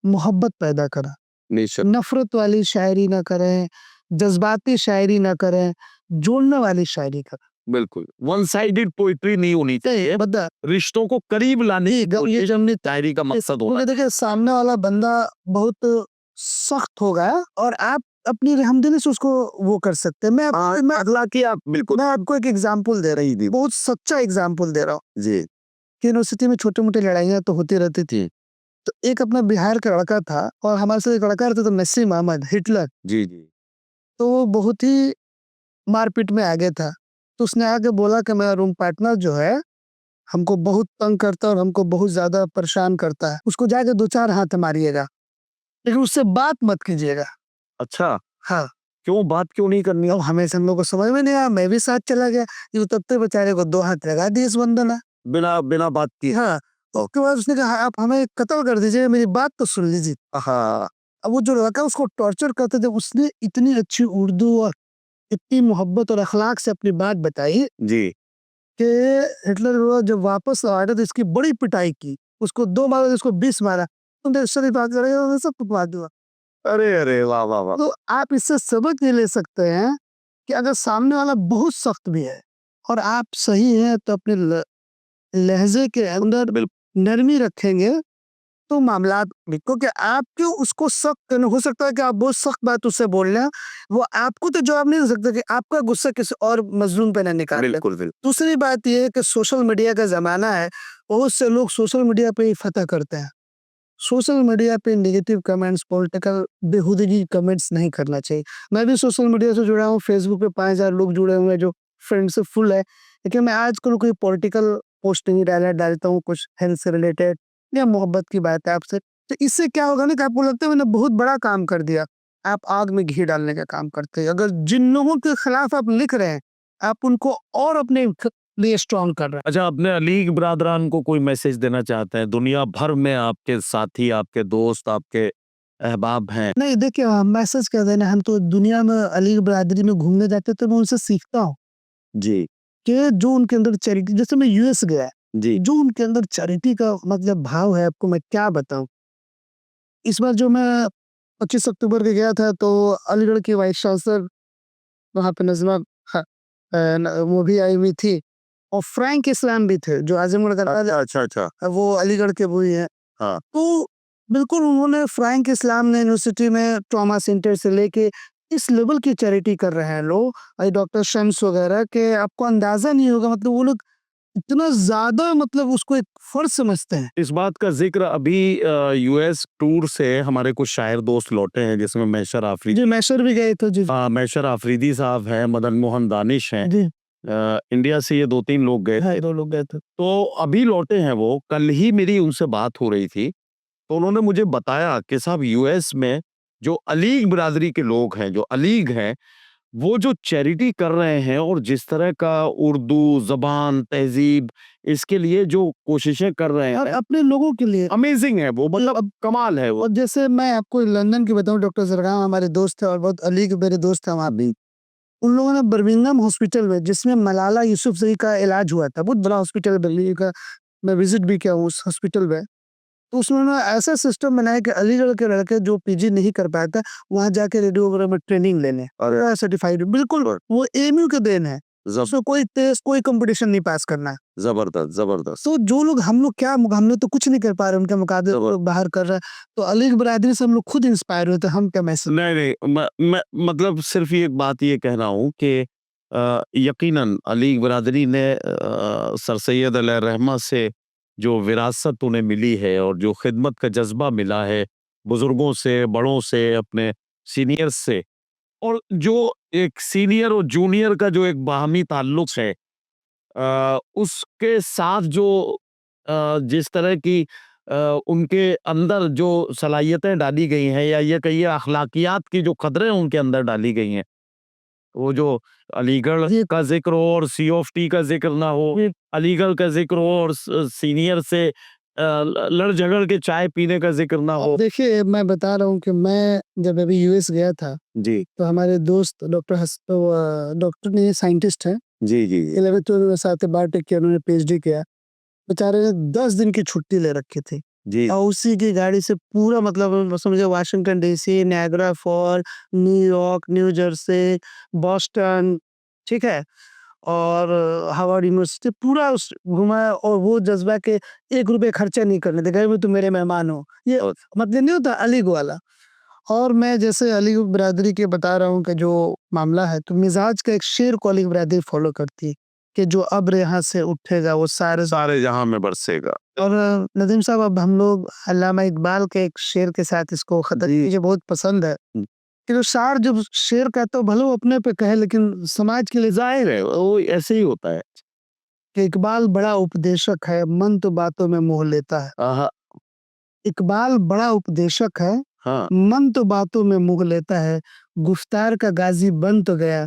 मोहब्बत पैदा करा, बेशक नफरत वाली शायरी ना करें, जज्बाती शायरी ना करें, जोड़ने वाली शायरी करें। बिल्कुल वन साइडेड पोइट्री नहीं होनी चाहिए। बता रिश्तों को करीब लाने की ये कोशिश जमनी शायरी का मकसद होना। देखिए, सामने वाला बंदा बहुत सख्त होगा और आप अपनी रहमदिली से उसको वो कर सकते हैं। मैं अखलाकी आप बिल्कुल मैं आपको एक एग्जांपल दे रही थी, बहुत सच्चा एग्जांपल दे रहा हूँ जी कि यूनिवर्सिटी में छोटे-मोटे लड़ाइयाँ तो होती रहती थी। तो एक अपना बिहार का लड़का था और हमारे साथ एक लड़का रहता था नसीम अहमद हिटलर, जी जी तो वो बहुत ही मारपीट में आगे था। तो उसने आके बोला कि मेरा रूम पार्टनर जो है हमको बहुत तंग करता है और हमको बहुत ज़्यादा परेशान करता है। उसको जाके 2-4 हाथ मारिएगा, लेकिन उससे बात मत कीजिएगा। अच्छा हाँ, क्यों बात क्यों नहीं करनी अब हमेशा हम लोग को समझ में नहीं आया, मैं भी साथ चला गया। ये तब तक बेचारे को 2 हाथ लगा दिए इस बंदे ने। बिना बिना बात की हाँ, उसके बाद उसने कहा आप हमें कत्ल कर दीजिए, मेरी बात तो सुन लीजिए। हाँ अब वो जो लड़का उसको टॉर्चर करते थे, उसने इतनी अच्छी उर्दू और इतनी मोहब्बत और अखलाक से अपनी बात बताई जी कि हिटलर वो जब वापस आया तो इसकी बड़ी पिटाई की। उसको 2 मारा तो इसको 20 मारा। तुमने शरीफ बात करेगा मैं सब पिटवा दूँगा। अरे अरे वाह वाह वाह तो आप इससे सबक ये ले सकते हैं कि अगर सामने वाला बहुत सख्त भी है और आप सही हैं तो अपने लहजे के अंदर नरमी रखेंगे तो मामलात भी, क्योंकि आप क्यों उसको सख्त करना, हो सकता है कि आप बहुत सख्त बात उससे बोल रहे हैं, वो आपको तो जवाब नहीं दे सकता कि आपका गुस्सा किसी और मजलूम पे ना निकाल ले। बिल्कुल बिल्कुल दूसरी बात ये है कि सोशल मीडिया का ज़माना है, बहुत से लोग सोशल मीडिया पे ही फतह करते हैं। सोशल मीडिया पे नेगेटिव कमेंट्स, पॉलिटिकल बेहुदगी कमेंट्स नहीं करना चाहिए। मैं भी सोशल मीडिया से जुड़ा हूँ, फेसबुक पे 5000 लोग जुड़े हुए हैं जो फ्रेंड से फुल है, लेकिन मैं आजकल कोई पॉलिटिकल पोस्ट नहीं डालता हूँ, कुछ हेल्थ से रिलेटेड या मोहब्बत की बात है आपसे। तो इससे क्या होगा ना कि आपको लगता है मैंने बहुत बड़ा काम कर दिया, आप आग में घी डालने का काम करते हैं। अगर जिन लोगों के खिलाफ आप लिख रहे हैं, आप उनको और अपने लिए स्ट्रॉन्ग कर रहे हैं। अच्छा अपने अलीग बिरादरान को कोई मैसेज देना चाहते हैं दुनिया भर में आपके साथी आपके दोस्त आपके अहबाब हैं नहीं देखिए, मैसेज क्या देना, हम तो दुनिया में अली बरादरी में घूमने जाते हैं, तो मैं उनसे सीखता हूँ जी कि जो उनके अंदर चैरिटी, जैसे मैं यूएस गया, जी जो उनके अंदर चैरिटी का मतलब भाव है, आपको मैं क्या बताऊं। इस बार जो मैं 25 अक्टूबर को गया था तो अलीगढ़ की वाइस चांसलर वहाँ पे नजमा वो भी आई हुई थी और फ्रैंक इस्लाम भी थे जो आजमगढ़ का राजा, अच्छा अच्छा वो अलीगढ़ के वो ही है। हाँ तो बिल्कुल उन्होंने, फ्रैंक इस्लाम ने यूनिवर्सिटी में ट्रॉमा सेंटर से लेके इस लेवल की चैरिटी कर रहे हैं लोग, और डॉक्टर शम्स वगैरह के आपको अंदाजा नहीं होगा, मतलब वो लोग इतना ज्यादा मतलब उसको एक फर्ज समझते हैं। इस बात का जिक्र अभी यूएस टूर से हमारे कुछ शायर दोस्त लौटे हैं जिसमें मैशर आफरीदी जी मैशर भी गए थे जी। मैशर आफरीदी साहब हैं मदन मोहन दानिश हैं जी इंडिया से ये 2-3 लोग गए हाँ, 2 लोग गए थे। तो अभी लौटे हैं वो कल ही मेरी उनसे बात हो रही थी तो उन्होंने मुझे बताया कि साहब यूएस में जो अलीग बिरादरी के लोग हैं जो अलीग हैं वो जो चैरिटी कर रहे हैं और जिस तरह का उर्दू जबान तहजीब इसके लिए जो कोशिशें कर रहे और हैं अपने लोगों के लिए। अमेजिंग है वो मतलब अब कमाल है वो और जैसे मैं आपको लंदन की बताऊं, डॉक्टर जरगाम हमारे दोस्त थे और बहुत अली के मेरे दोस्त हैं वहाँ भी। उन लोगों ने बर्मिंघम हॉस्पिटल में, जिसमें मलाला यूसुफजई का इलाज हुआ था, बहुत बड़ा हॉस्पिटल है बर्मिंघम का, मैं विजिट भी किया हूँ उस हॉस्पिटल में। तो उसमें उन्होंने ऐसा सिस्टम बनाया कि अलीगढ़ के लड़के जो पीजी नहीं कर पाता, वहाँ जाके रेडियो वगैरह में ट्रेनिंग ले लें और सर्टिफाइड, बिल्कुल वो एएमयू के देन है। उसमें कोई टेस्ट, कोई कंपटीशन नहीं पास करना है। जबरदस्त जबरदस्त तो जो लोग, हम लोग क्या, हम लोग तो कुछ नहीं कर पा रहे, उनके मुकाबले वो लोग बाहर कर रहे हैं। तो अली की बरादरी से हम लोग खुद इंस्पायर हुए थे, हम क्या मैसेज। नहीं नहीं मैं मतलब सिर्फ ये बात ये कह रहा हूँ कि यकीनन अली बिरादरी ने सर सैयद अलैहि रहमा से जो विरासत उन्हें मिली है और जो खिदमत का जज्बा मिला है बुजुर्गों से बड़ों से अपने सीनियर्स से और जो एक सीनियर और जूनियर का जो एक बाहमी ताल्लुक है उसके साथ जो जिस तरह की उनके अंदर जो सलाहियतें डाली गई हैं या ये कहिए अखलाकियात की जो कदरें उनके अंदर डाली गई हैं वो जो अलीगढ़ जी का जिक्र हो और सी ऑफ टी का जिक्र ना हो जी अलीगढ़ का जिक्र हो और सीनियर से लड़ झगड़ के चाय पीने का जिक्र ना अब हो देखिए, मैं बता रहा हूँ कि मैं जब अभी यूएस गया था, जी तो हमारे दोस्त डॉक्टर नहीं, साइंटिस्ट हैं, जी जी 11th में मेरे साथ बायोटेक किया, उन्होंने पीएचडी किया। बेचारे ने 10 दिन की छुट्टी ले रखी थी जी और उसी की गाड़ी से पूरा, मतलब समझे, Washington DC, Niagara fall, New York, new Jersey, Boston, ठीक है, और हार्वर्ड यूनिवर्सिटी पूरा उस घुमाया, और वो जज्बा के 1 रुपए खर्चा नहीं करने थे, घर में तुम मेरे मेहमान हो, ये और मतलब नहीं होता अलीग वाला। और मैं जैसे अली बिरादरी के बता रहा हूँ कि जो मामला है, तो मिजाज का एक शेर को अली बिरादरी फॉलो करती है कि जो अब्र यहाँ से उठेगा वो सारे सारे जहां में बरसेगा। और नदीम साहब, अब हम लोग अल्लामा इकबाल के एक शेर के साथ इसको खत्म जी। मुझे बहुत पसंद है कि जो शार जब शेर कहता है भले वो अपने पे कहे लेकिन समाज के लिए जाहिर है वो ऐसे ही होता है। कि इकबाल बड़ा उपदेशक है, मन तो बातों में मोह लेता है। आहा, इकबाल बड़ा उपदेशक है, हाँ मन तो बातों में मोह लेता है। गुफ्तार का गाजी बन तो गया,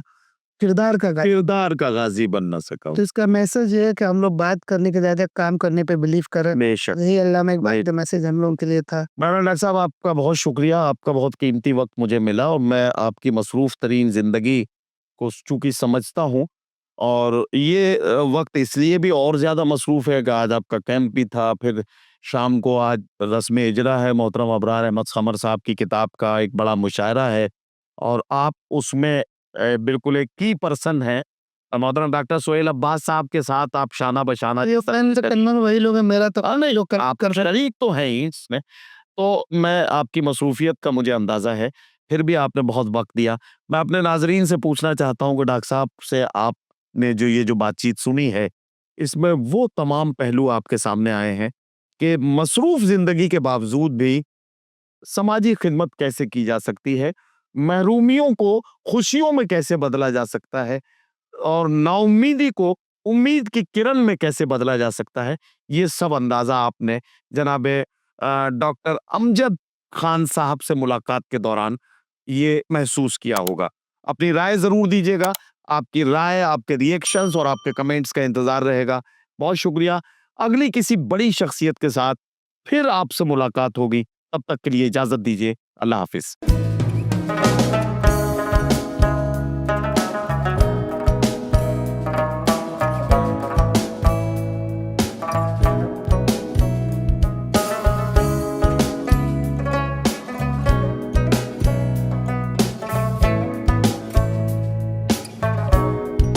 किरदार का गाजी। किरदार का गाजी बन ना सका। तो इसका मैसेज ये है कि हम लोग बात करने के ज्यादा काम करने पे बिलीव करें। बेशक। यही अल्लामा इकबाल का मैसेज हम लोगों के लिए था। मौलाना डॉक्टर साहब आपका बहुत शुक्रिया, आपका बहुत कीमती वक्त मुझे मिला और मैं आपकी मसरूफ तरीन जिंदगी को चूंकि समझता हूँ और ये वक्त इसलिए भी और ज्यादा मसरूफ है कि आज आपका कैंप भी था, फिर शाम को आज रस्म इजरा है मोहतरम अबरार अहमद खमर साहब की किताब का एक बड़ा मुशायरा है और आप उसमें बिल्कुल एक की पर्सन है। मोहतरम डॉक्टर सोहेल अब्बास साहब के साथ आप शाना बशाना ये फ्रेंड कन्नन वही लोग हैं, मेरा तो नहीं लोग आप शरीक तो हैं ही इसमें, तो मैं आपकी मसरूफियत का मुझे अंदाजा है, फिर भी आपने बहुत वक्त दिया। मैं अपने नाजरीन से पूछना चाहता हूँ कि डॉक्टर साहब से आपने जो बातचीत सुनी है, इसमें वो तमाम पहलू आपके सामने आए हैं कि मसरूफ जिंदगी के बावजूद भी समाजी खिदमत कैसे की जा सकती है, महरूमियों को खुशियों में कैसे बदला जा सकता है और नाउम्मीदी को उम्मीद की किरण में कैसे बदला जा सकता है। ये सब अंदाजा आपने जनाब डॉक्टर अमजद खान साहब से मुलाकात के दौरान ये महसूस किया होगा। अपनी राय जरूर दीजिएगा, आपकी राय, आपके रिएक्शंस और आपके कमेंट्स का इंतजार रहेगा। बहुत शुक्रिया। अगली किसी बड़ी शख्सियत के साथ फिर आपसे मुलाकात होगी, तब तक के लिए इजाजत दीजिए। अल्लाह हाफिज।